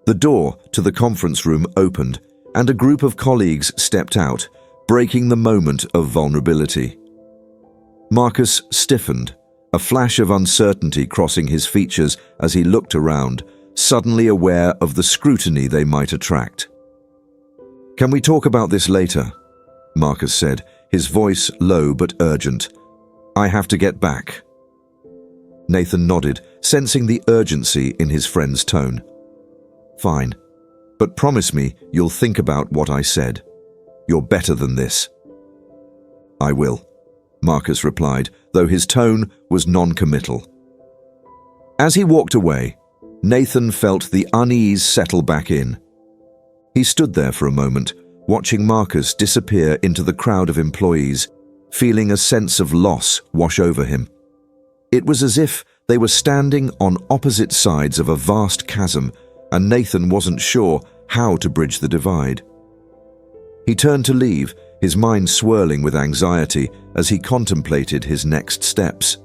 The door to the conference room opened, and a group of colleagues stepped out, breaking the moment of vulnerability. Marcus stiffened, a flash of uncertainty crossing his features as he looked around, suddenly aware of the scrutiny they might attract. "Can we talk about this later?" Marcus said, his voice low but urgent. "I have to get back." Nathan nodded, sensing the urgency in his friend's tone. "Fine, but promise me you'll think about what I said. You're better than this." "I will," Marcus replied, though his tone was non-committal. As he walked away, Nathan felt the unease settle back in. He stood there for a moment, watching Marcus disappear into the crowd of employees, feeling a sense of loss wash over him. It was as if they were standing on opposite sides of a vast chasm, and Nathan wasn't sure how to bridge the divide. He turned to leave, his mind swirling with anxiety as he contemplated his next steps.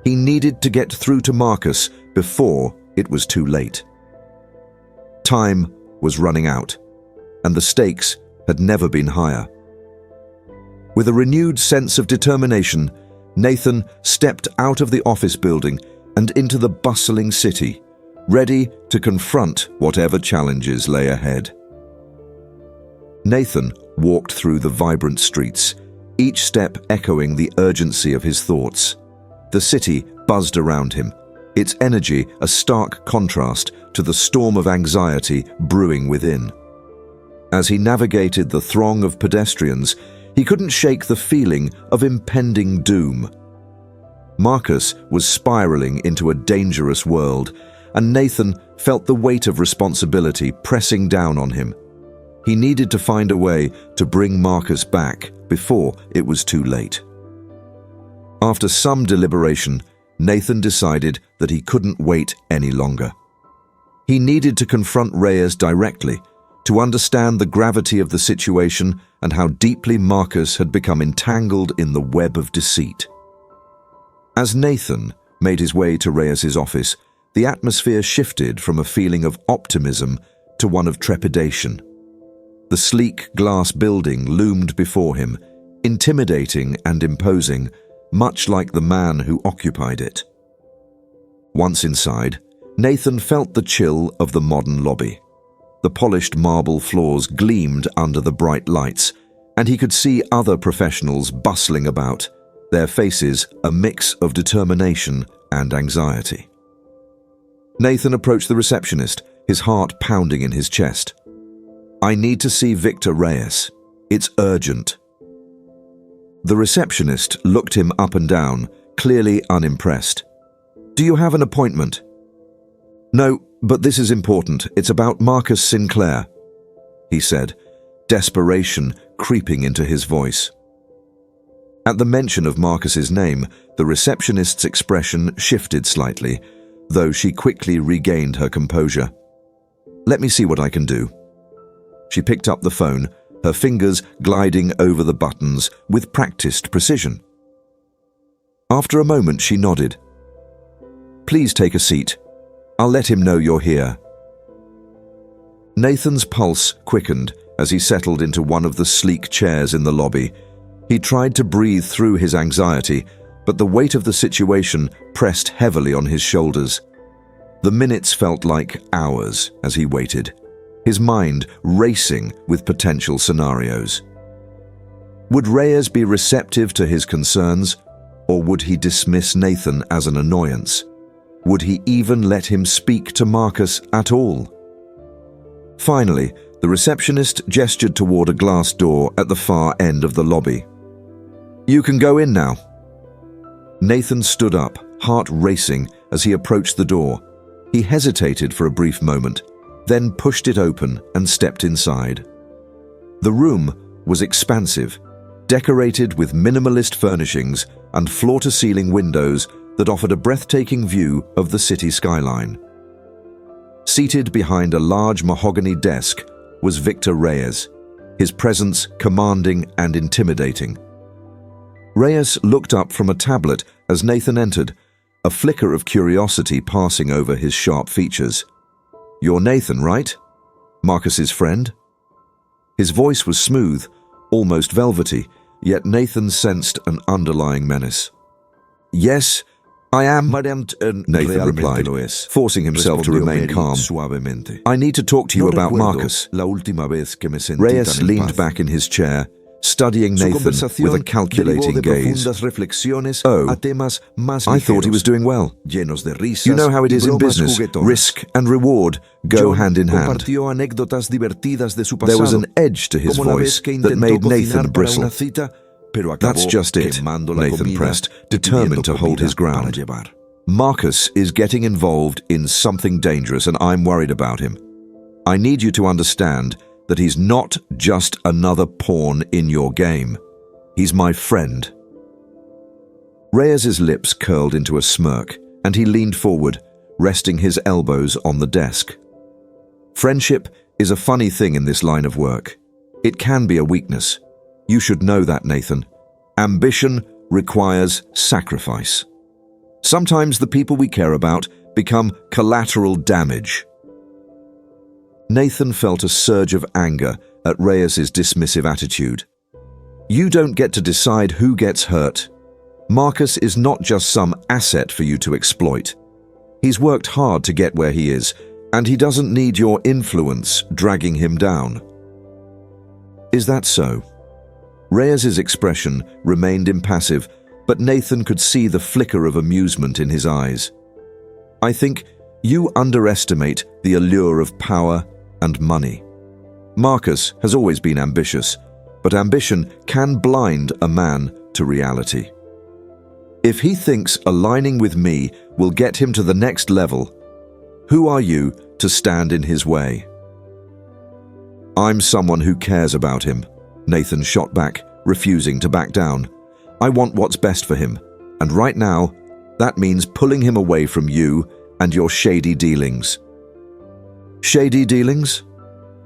He needed to get through to Marcus before it was too late. Time was running out, and the stakes had never been higher. With a renewed sense of determination, Nathan stepped out of the office building and into the bustling city, ready to confront whatever challenges lay ahead. Nathan walked through the vibrant streets, each step echoing the urgency of his thoughts. The city buzzed around him, its energy a stark contrast to the storm of anxiety brewing within. As he navigated the throng of pedestrians, he couldn't shake the feeling of impending doom. Marcus was spiraling into a dangerous world, and Nathan felt the weight of responsibility pressing down on him. He needed to find a way to bring Marcus back before it was too late. After some deliberation, Nathan decided that he couldn't wait any longer. He needed to confront Reyes directly, to understand the gravity of the situation and how deeply Marcus had become entangled in the web of deceit. As Nathan made his way to Reyes's office, the atmosphere shifted from a feeling of optimism to one of trepidation. The sleek glass building loomed before him, intimidating and imposing, much like the man who occupied it. Once inside, Nathan felt the chill of the modern lobby. The polished marble floors gleamed under the bright lights, and he could see other professionals bustling about, their faces a mix of determination and anxiety. Nathan approached the receptionist, his heart pounding in his chest. "I need to see Victor Reyes. It's urgent." The receptionist looked him up and down, clearly unimpressed. "Do you have an appointment?" "No, but this is important. It's about Marcus Sinclair," he said, desperation creeping into his voice. At the mention of Marcus's name, the receptionist's expression shifted slightly, though she quickly regained her composure. "Let me see what I can do." She picked up the phone, her fingers gliding over the buttons with practiced precision. After a moment, she nodded. "Please take a seat. I'll let him know you're here." Nathan's pulse quickened as he settled into one of the sleek chairs in the lobby. He tried to breathe through his anxiety, but the weight of the situation pressed heavily on his shoulders. The minutes felt like hours as he waited, his mind racing with potential scenarios. Would Reyes be receptive to his concerns, or would he dismiss Nathan as an annoyance? Would he even let him speak to Marcus at all? Finally, the receptionist gestured toward a glass door at the far end of the lobby. "You can go in now." Nathan stood up, heart racing as he approached the door. He hesitated for a brief moment, then pushed it open and stepped inside. The room was expansive, decorated with minimalist furnishings and floor-to-ceiling windows that offered a breathtaking view of the city skyline. Seated behind a large mahogany desk was Victor Reyes, his presence commanding and intimidating. Reyes looked up from a tablet as Nathan entered, a flicker of curiosity passing over his sharp features. You're Nathan, right? Marcus's friend? His voice was smooth, almost velvety, yet Nathan sensed an underlying menace. Yes, I am, Nathan replied, forcing himself to remain calm. I need to talk to you about Marcus. Reyes leaned back in his chair, studying Nathan with a calculating gaze. Oh, I thought he was doing well. You know how it is in business. Risk and reward go hand in hand. There was an edge to his voice that made Nathan bristle. That's just it, Nathan pressed, determined to hold his ground. Marcus is getting involved in something dangerous and I'm worried about him. I need you to understand that he's not just another pawn in your game. He's my friend. Reyes's lips curled into a smirk and he leaned forward, resting his elbows on the desk. Friendship is a funny thing in this line of work. It can be a weakness. You should know that, Nathan. Ambition requires sacrifice. Sometimes the people we care about become collateral damage. Nathan felt a surge of anger at Reyes's dismissive attitude. You don't get to decide who gets hurt. Marcus is not just some asset for you to exploit. He's worked hard to get where he is, and he doesn't need your influence dragging him down. Is that so? Reyes's expression remained impassive, but Nathan could see the flicker of amusement in his eyes. I think you underestimate the allure of power and money. Marcus has always been ambitious, but ambition can blind a man to reality. If he thinks aligning with me will get him to the next level, who are you to stand in his way? I'm someone who cares about him, Nathan shot back, refusing to back down. I want what's best for him, and right now, that means pulling him away from you and your shady dealings. Shady dealings?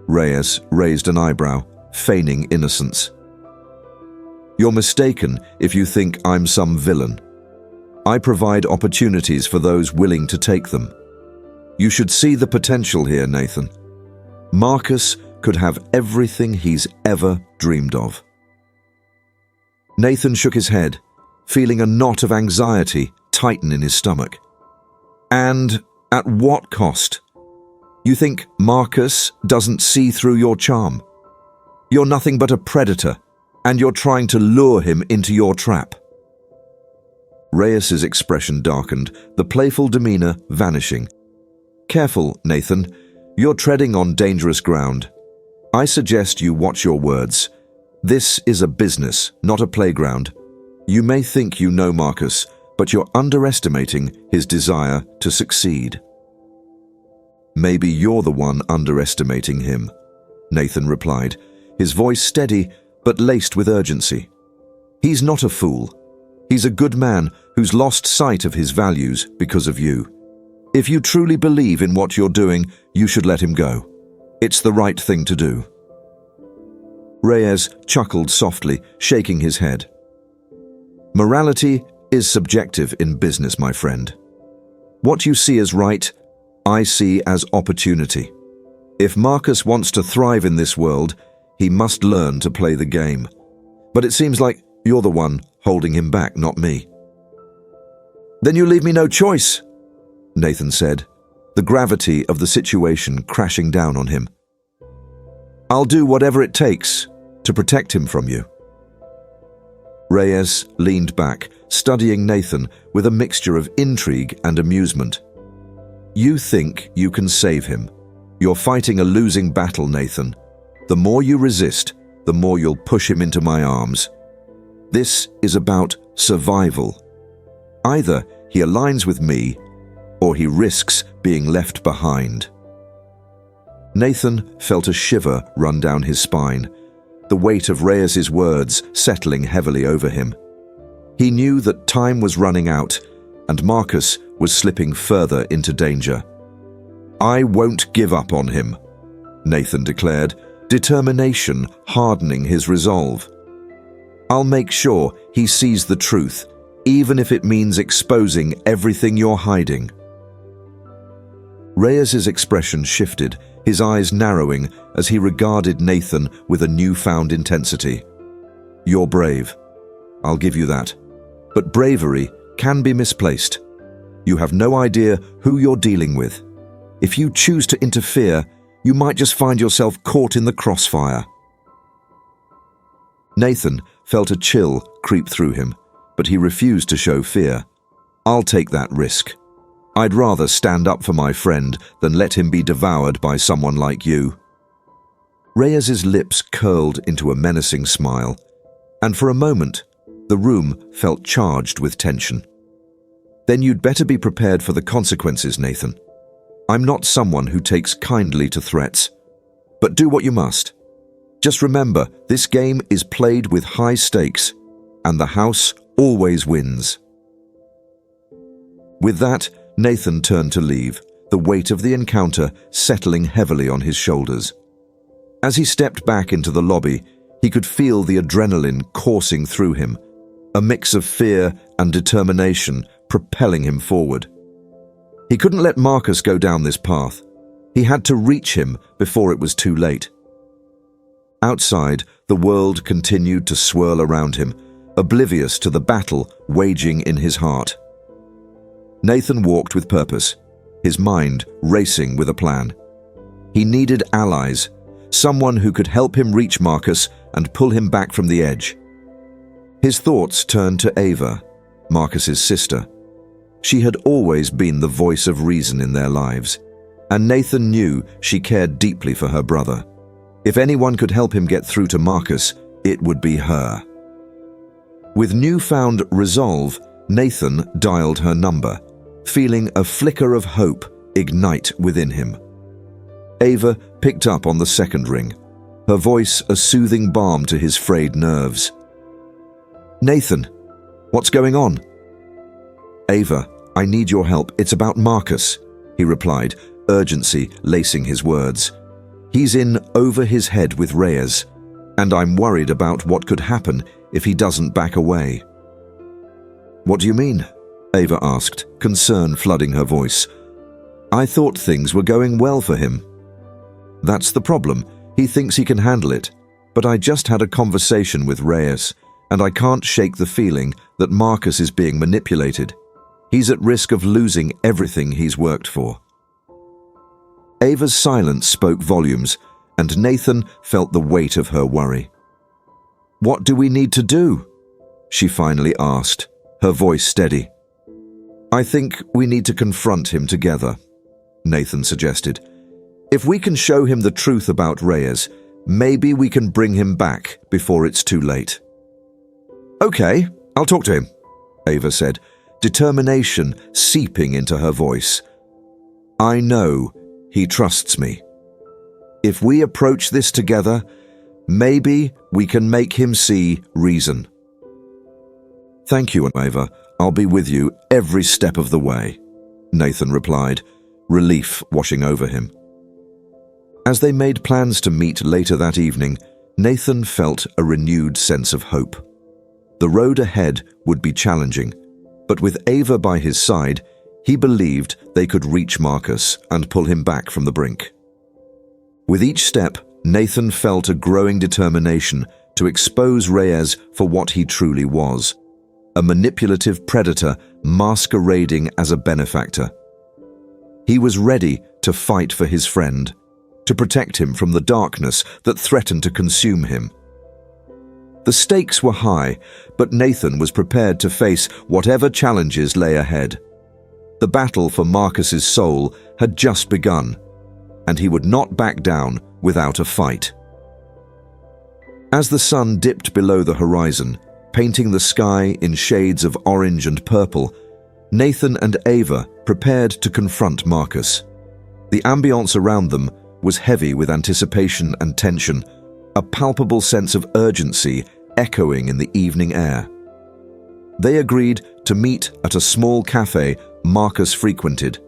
Reyes raised an eyebrow, feigning innocence. You're mistaken if you think I'm some villain. I provide opportunities for those willing to take them. You should see the potential here, Nathan. Marcus could have everything he's ever dreamed of. Nathan shook his head, feeling a knot of anxiety tighten in his stomach. And at what cost? You think Marcus doesn't see through your charm? You're nothing but a predator, and you're trying to lure him into your trap. Reyes's expression darkened, the playful demeanor vanishing. Careful, Nathan. You're treading on dangerous ground. I suggest you watch your words. This is a business, not a playground. You may think you know Marcus, but you're underestimating his desire to succeed. Maybe you're the one underestimating him, Nathan replied, his voice steady but laced with urgency. He's not a fool. He's a good man who's lost sight of his values because of you. If you truly believe in what you're doing, you should let him go. It's the right thing to do. Reyes chuckled softly, shaking his head. Morality is subjective in business, my friend. What you see as right, I see as opportunity. If Marcus wants to thrive in this world, he must learn to play the game. But it seems like you're the one holding him back, not me. Then you leave me no choice, Nathan said, the gravity of the situation crashing down on him. I'll do whatever it takes to protect him from you. Reyes leaned back, studying Nathan with a mixture of intrigue and amusement. You think you can save him. You're fighting a losing battle, Nathan. The more you resist, the more you'll push him into my arms. This is about survival. Either he aligns with me, or he risks being left behind. Nathan felt a shiver run down his spine, the weight of Reyes's words settling heavily over him. He knew that time was running out, and Marcus was slipping further into danger. I won't give up on him, Nathan declared, determination hardening his resolve. I'll make sure he sees the truth, even if it means exposing everything you're hiding. Reyes's expression shifted, his eyes narrowing as he regarded Nathan with a newfound intensity. "You're brave. I'll give you that. But bravery can be misplaced. You have no idea who you're dealing with. If you choose to interfere, you might just find yourself caught in the crossfire." Nathan felt a chill creep through him, but he refused to show fear. "I'll take that risk. I'd rather stand up for my friend than let him be devoured by someone like you." Reyes's lips curled into a menacing smile, and for a moment, the room felt charged with tension. "Then you'd better be prepared for the consequences, Nathan. I'm not someone who takes kindly to threats, but do what you must. Just remember, this game is played with high stakes, and the house always wins." With that, Nathan turned to leave, the weight of the encounter settling heavily on his shoulders. As he stepped back into the lobby, he could feel the adrenaline coursing through him, a mix of fear and determination propelling him forward. He couldn't let Marcus go down this path. He had to reach him before it was too late. Outside, the world continued to swirl around him, oblivious to the battle waging in his heart. Nathan walked with purpose, his mind racing with a plan. He needed allies, someone who could help him reach Marcus and pull him back from the edge. His thoughts turned to Ava, Marcus's sister. She had always been the voice of reason in their lives, and Nathan knew she cared deeply for her brother. If anyone could help him get through to Marcus, it would be her. With newfound resolve, Nathan dialed her number, feeling a flicker of hope ignite within him. Ava picked up on the second ring, her voice a soothing balm to his frayed nerves. "Nathan, what's going on?" "Ava, I need your help. It's about Marcus," he replied, urgency lacing his words. "He's in over his head with Reyes, and I'm worried about what could happen if he doesn't back away." "What do you mean?" Ava asked, concern flooding her voice. "I thought things were going well for him." "That's the problem. He thinks he can handle it. But I just had a conversation with Reyes, and I can't shake the feeling that Marcus is being manipulated. He's at risk of losing everything he's worked for." Ava's silence spoke volumes, and Nathan felt the weight of her worry. "What do we need to do?" she finally asked, her voice steady. "I think we need to confront him together," Nathan suggested. "If we can show him the truth about Reyes, maybe we can bring him back before it's too late." "Okay, I'll talk to him," Ava said, determination seeping into her voice. "I know he trusts me. If we approach this together, maybe we can make him see reason." "Thank you, Ava. I'll be with you every step of the way," Nathan replied, relief washing over him. As they made plans to meet later that evening, Nathan felt a renewed sense of hope. The road ahead would be challenging, but with Ava by his side, he believed they could reach Marcus and pull him back from the brink. With each step, Nathan felt a growing determination to expose Reyes for what he truly was, a manipulative predator masquerading as a benefactor. He was ready to fight for his friend, to protect him from the darkness that threatened to consume him. The stakes were high, but Nathan was prepared to face whatever challenges lay ahead. The battle for Marcus's soul had just begun, and he would not back down without a fight. As the sun dipped below the horizon, painting the sky in shades of orange and purple, Nathan and Ava prepared to confront Marcus. The ambience around them was heavy with anticipation and tension, a palpable sense of urgency echoing in the evening air. They agreed to meet at a small cafe Marcus frequented,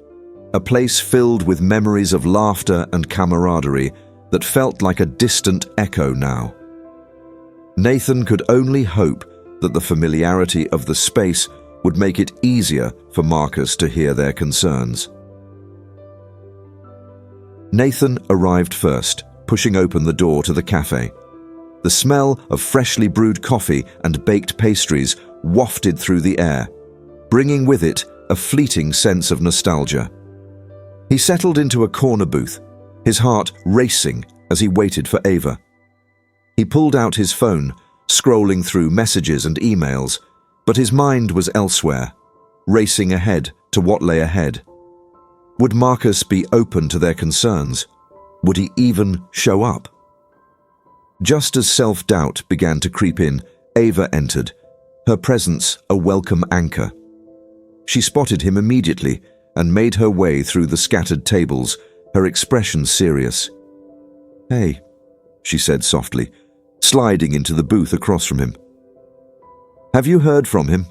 a place filled with memories of laughter and camaraderie that felt like a distant echo now. Nathan could only hope that the familiarity of the space would make it easier for Marcus to hear their concerns. Nathan arrived first, pushing open the door to the cafe. The smell of freshly brewed coffee and baked pastries wafted through the air, bringing with it a fleeting sense of nostalgia. He settled into a corner booth, his heart racing as he waited for Ava. He pulled out his phone, scrolling through messages and emails, but his mind was elsewhere, racing ahead to what lay ahead. Would Marcus be open to their concerns? Would he even show up? Just as self-doubt began to creep in, Ava entered, her presence a welcome anchor. She spotted him immediately and made her way through the scattered tables, her expression serious. "Hey," she said softly, sliding into the booth across from him. "Have you heard from him?"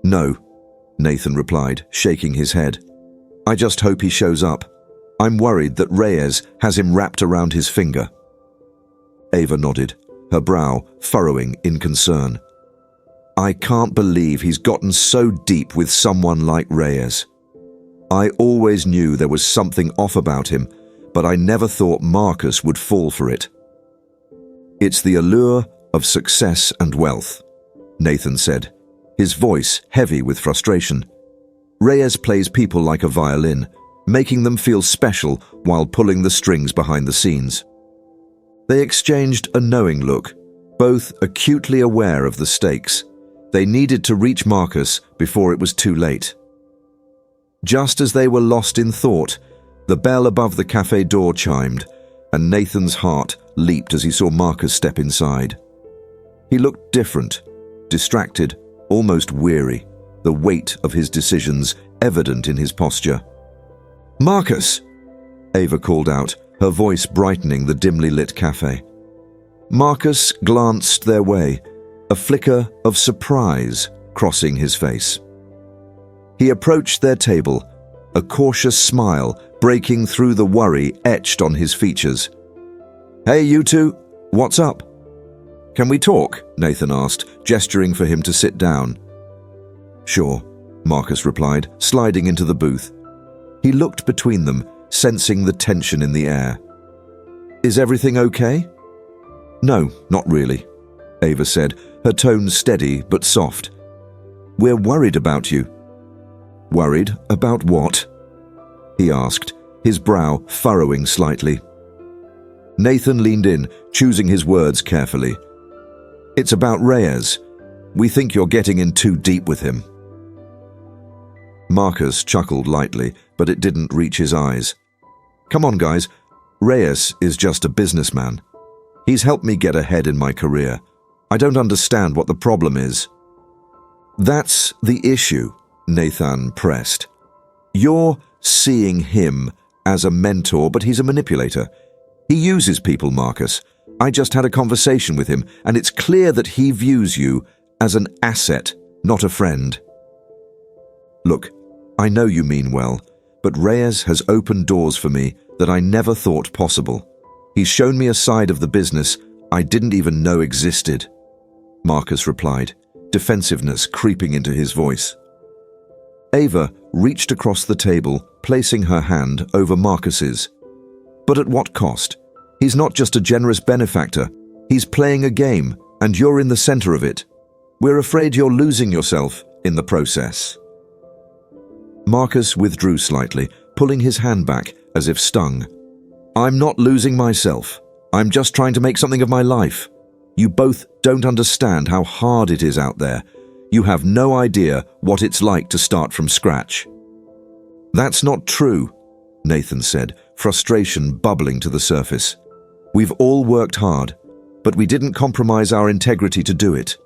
"No," Nathan replied, shaking his head. "I just hope he shows up. I'm worried that Reyes has him wrapped around his finger." Ava nodded, her brow furrowing in concern. "I can't believe he's gotten so deep with someone like Reyes. I always knew there was something off about him, but I never thought Marcus would fall for it." "It's the allure of success and wealth," Nathan said, his voice heavy with frustration. "Reyes plays people like a violin, making them feel special while pulling the strings behind the scenes." They exchanged a knowing look, both acutely aware of the stakes. They needed to reach Marcus before it was too late. Just as they were lost in thought, the bell above the cafe door chimed, and Nathan's heart leaped as he saw Marcus step inside. He looked different, distracted, almost weary, the weight of his decisions evident in his posture. "Marcus!" Ava called out, her voice brightening the dimly lit cafe. Marcus glanced their way, a flicker of surprise crossing his face. He approached their table, a cautious smile breaking through the worry etched on his features. "Hey, you two, what's up?" "Can we talk?" Nathan asked, gesturing for him to sit down. "Sure," Marcus replied, sliding into the booth. He looked between them, sensing the tension in the air. "Is everything okay?" "No, not really," Ava said, her tone steady but soft. "We're worried about you." "Worried about what?" he asked, his brow furrowing slightly. Nathan leaned in, choosing his words carefully. "It's about Reyes. We think you're getting in too deep with him." Marcus chuckled lightly, but it didn't reach his eyes. "Come on, guys. Reyes is just a businessman. He's helped me get ahead in my career. I don't understand what the problem is." "That's the issue," Nathan pressed. "You're seeing him as a mentor, but he's a manipulator. He uses people, Marcus. I just had a conversation with him, and it's clear that he views you as an asset, not a friend." "Look, I know you mean well, but Reyes has opened doors for me that I never thought possible. He's shown me a side of the business I didn't even know existed," Marcus replied, defensiveness creeping into his voice. Ava reached across the table, placing her hand over Marcus's. "But at what cost? He's not just a generous benefactor. He's playing a game, and you're in the center of it. We're afraid you're losing yourself in the process." Marcus withdrew slightly, pulling his hand back as if stung. "I'm not losing myself. I'm just trying to make something of my life. You both don't understand how hard it is out there. You have no idea what it's like to start from scratch." "That's not true," Nathan said, frustration bubbling to the surface. "We've all worked hard, but we didn't compromise our integrity to do it.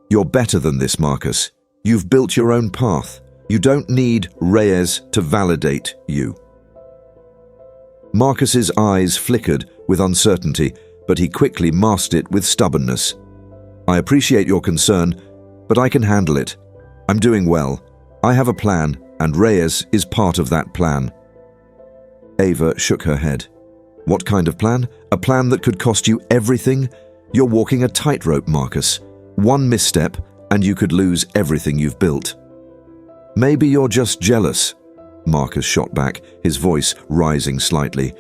You're better than this, Marcus. You've built your own path. You don't need Reyes to validate you." Marcus's eyes flickered with uncertainty, but he quickly masked it with stubbornness. "I appreciate your concern, but I can handle it. I'm doing well. I have a plan, and Reyes is part of that plan." Ava shook her head. "What kind of plan? A plan that could cost you everything? You're walking a tightrope, Marcus. One misstep, and you could lose everything you've built." "Maybe you're just jealous," Marcus shot back, his voice rising slightly.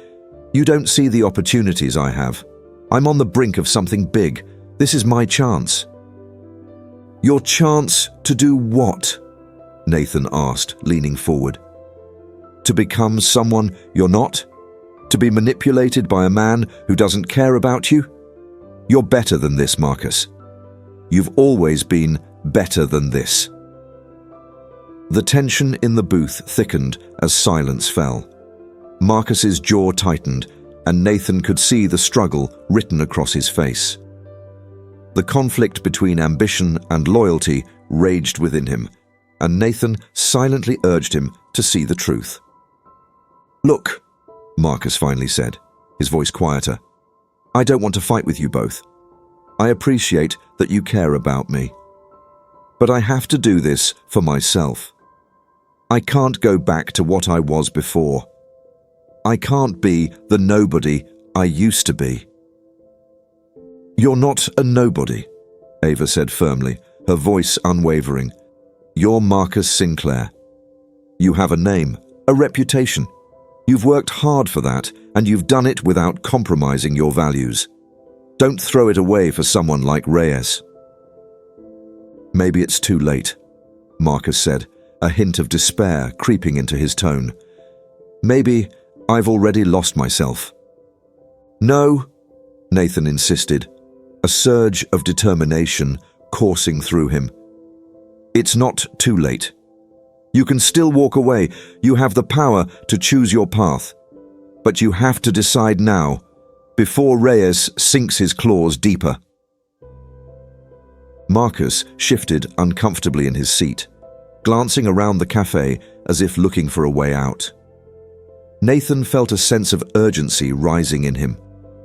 "You don't see the opportunities I have. I'm on the brink of something big. This is my chance." "Your chance to do what?" Nathan asked, leaning forward. "To become someone you're not? To be manipulated by a man who doesn't care about you? You're better than this, Marcus. You've always been better than this." The tension in the booth thickened as silence fell. Marcus's jaw tightened, and Nathan could see the struggle written across his face. The conflict between ambition and loyalty raged within him, and Nathan silently urged him to see the truth. "Look," Marcus finally said, his voice quieter, "I don't want to fight with you both. I appreciate that you care about me. But I have to do this for myself. I can't go back to what I was before. I can't be the nobody I used to be." "You're not a nobody," Ava said firmly, her voice unwavering. "You're Marcus Sinclair. You have a name, a reputation. You've worked hard for that, and you've done it without compromising your values. Don't throw it away for someone like Reyes." "Maybe it's too late," Marcus said, a hint of despair creeping into his tone. "Maybe I've already lost myself." "No," Nathan insisted, a surge of determination coursing through him. "It's not too late. You can still walk away. You have the power to choose your path. But you have to decide now, before Reyes sinks his claws deeper." Marcus shifted uncomfortably in his seat, glancing around the cafe as if looking for a way out. Nathan felt a sense of urgency rising in him,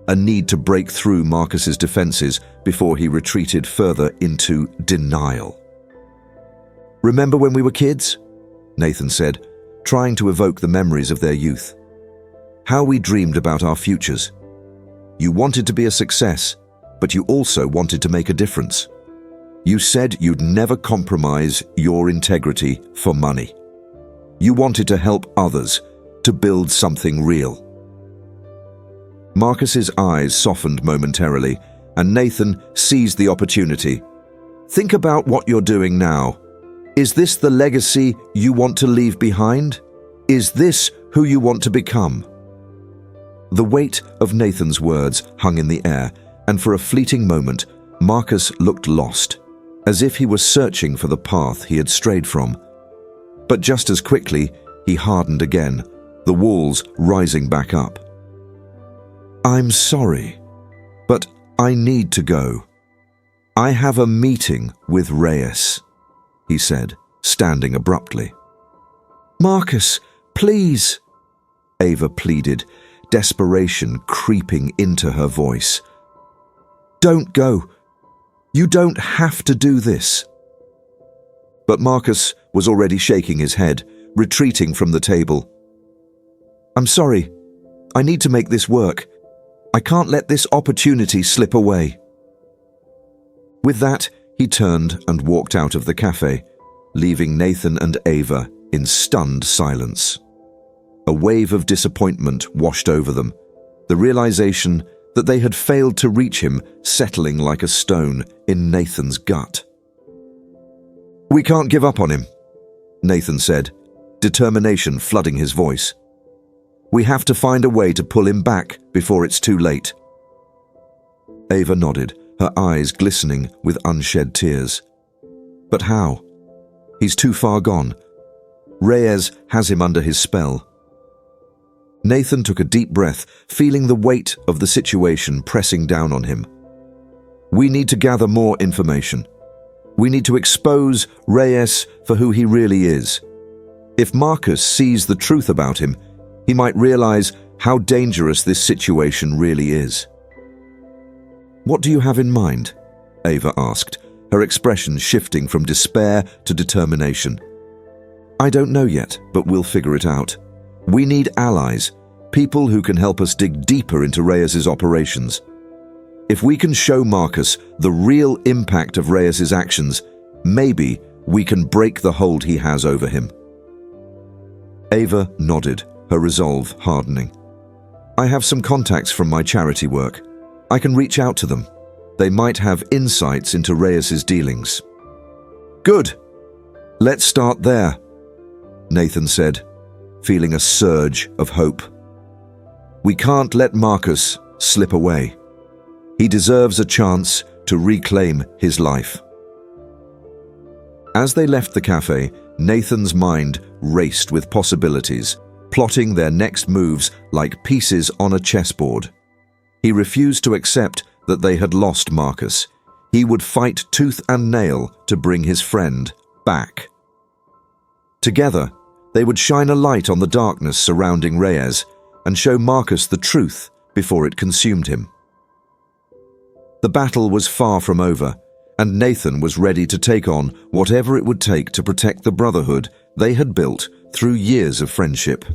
a need to break through Marcus's defenses before he retreated further into denial. "Remember when we were kids?" Nathan said, trying to evoke the memories of their youth. "How we dreamed about our futures. You wanted to be a success, but you also wanted to make a difference. You said you'd never compromise your integrity for money. You wanted to help others, to build something real." Marcus's eyes softened momentarily, and Nathan seized the opportunity. "Think about what you're doing now. Is this the legacy you want to leave behind? Is this who you want to become?" The weight of Nathan's words hung in the air, and for a fleeting moment, Marcus looked lost, as if he was searching for the path he had strayed from. But just as quickly, he hardened again, the walls rising back up. "I'm sorry, but I need to go. I have a meeting with Reyes," he said, standing abruptly. "Marcus, please," Ava pleaded, desperation creeping into her voice. "Don't go. You don't have to do this." But Marcus was already shaking his head, retreating from the table. "I'm sorry. I need to make this work. I can't let this opportunity slip away." With that, he turned and walked out of the cafe, leaving Nathan and Ava in stunned silence. A wave of disappointment washed over them, the realization that they had failed to reach him settling like a stone in Nathan's gut. "We can't give up on him," Nathan said, determination flooding his voice. "We have to find a way to pull him back before it's too late." Ava nodded, her eyes glistening with unshed tears. "But how? He's too far gone. Reyes has him under his spell." Nathan took a deep breath, feeling the weight of the situation pressing down on him. "We need to gather more information. We need to expose Reyes for who he really is. If Marcus sees the truth about him, he might realize how dangerous this situation really is." "What do you have in mind?" Ava asked, her expression shifting from despair to determination. "I don't know yet, but we'll figure it out. We need allies, people who can help us dig deeper into Reyes's operations. If we can show Marcus the real impact of Reyes's actions, maybe we can break the hold he has over him." Ava nodded, her resolve hardening. I have some contacts from my charity work. I can reach out to them. They might have insights into Reyes's dealings. Good. Let's start there, Nathan said, feeling a surge of hope. We can't let Marcus slip away. He deserves a chance to reclaim his life. As they left the cafe, Nathan's mind raced with possibilities, plotting their next moves like pieces on a chessboard. He refused to accept that they had lost Marcus. He would fight tooth and nail to bring his friend back. Together, they would shine a light on the darkness surrounding Reyes and show Marcus the truth before it consumed him. The battle was far from over, and Nathan was ready to take on whatever it would take to protect the brotherhood they had built through years of friendship.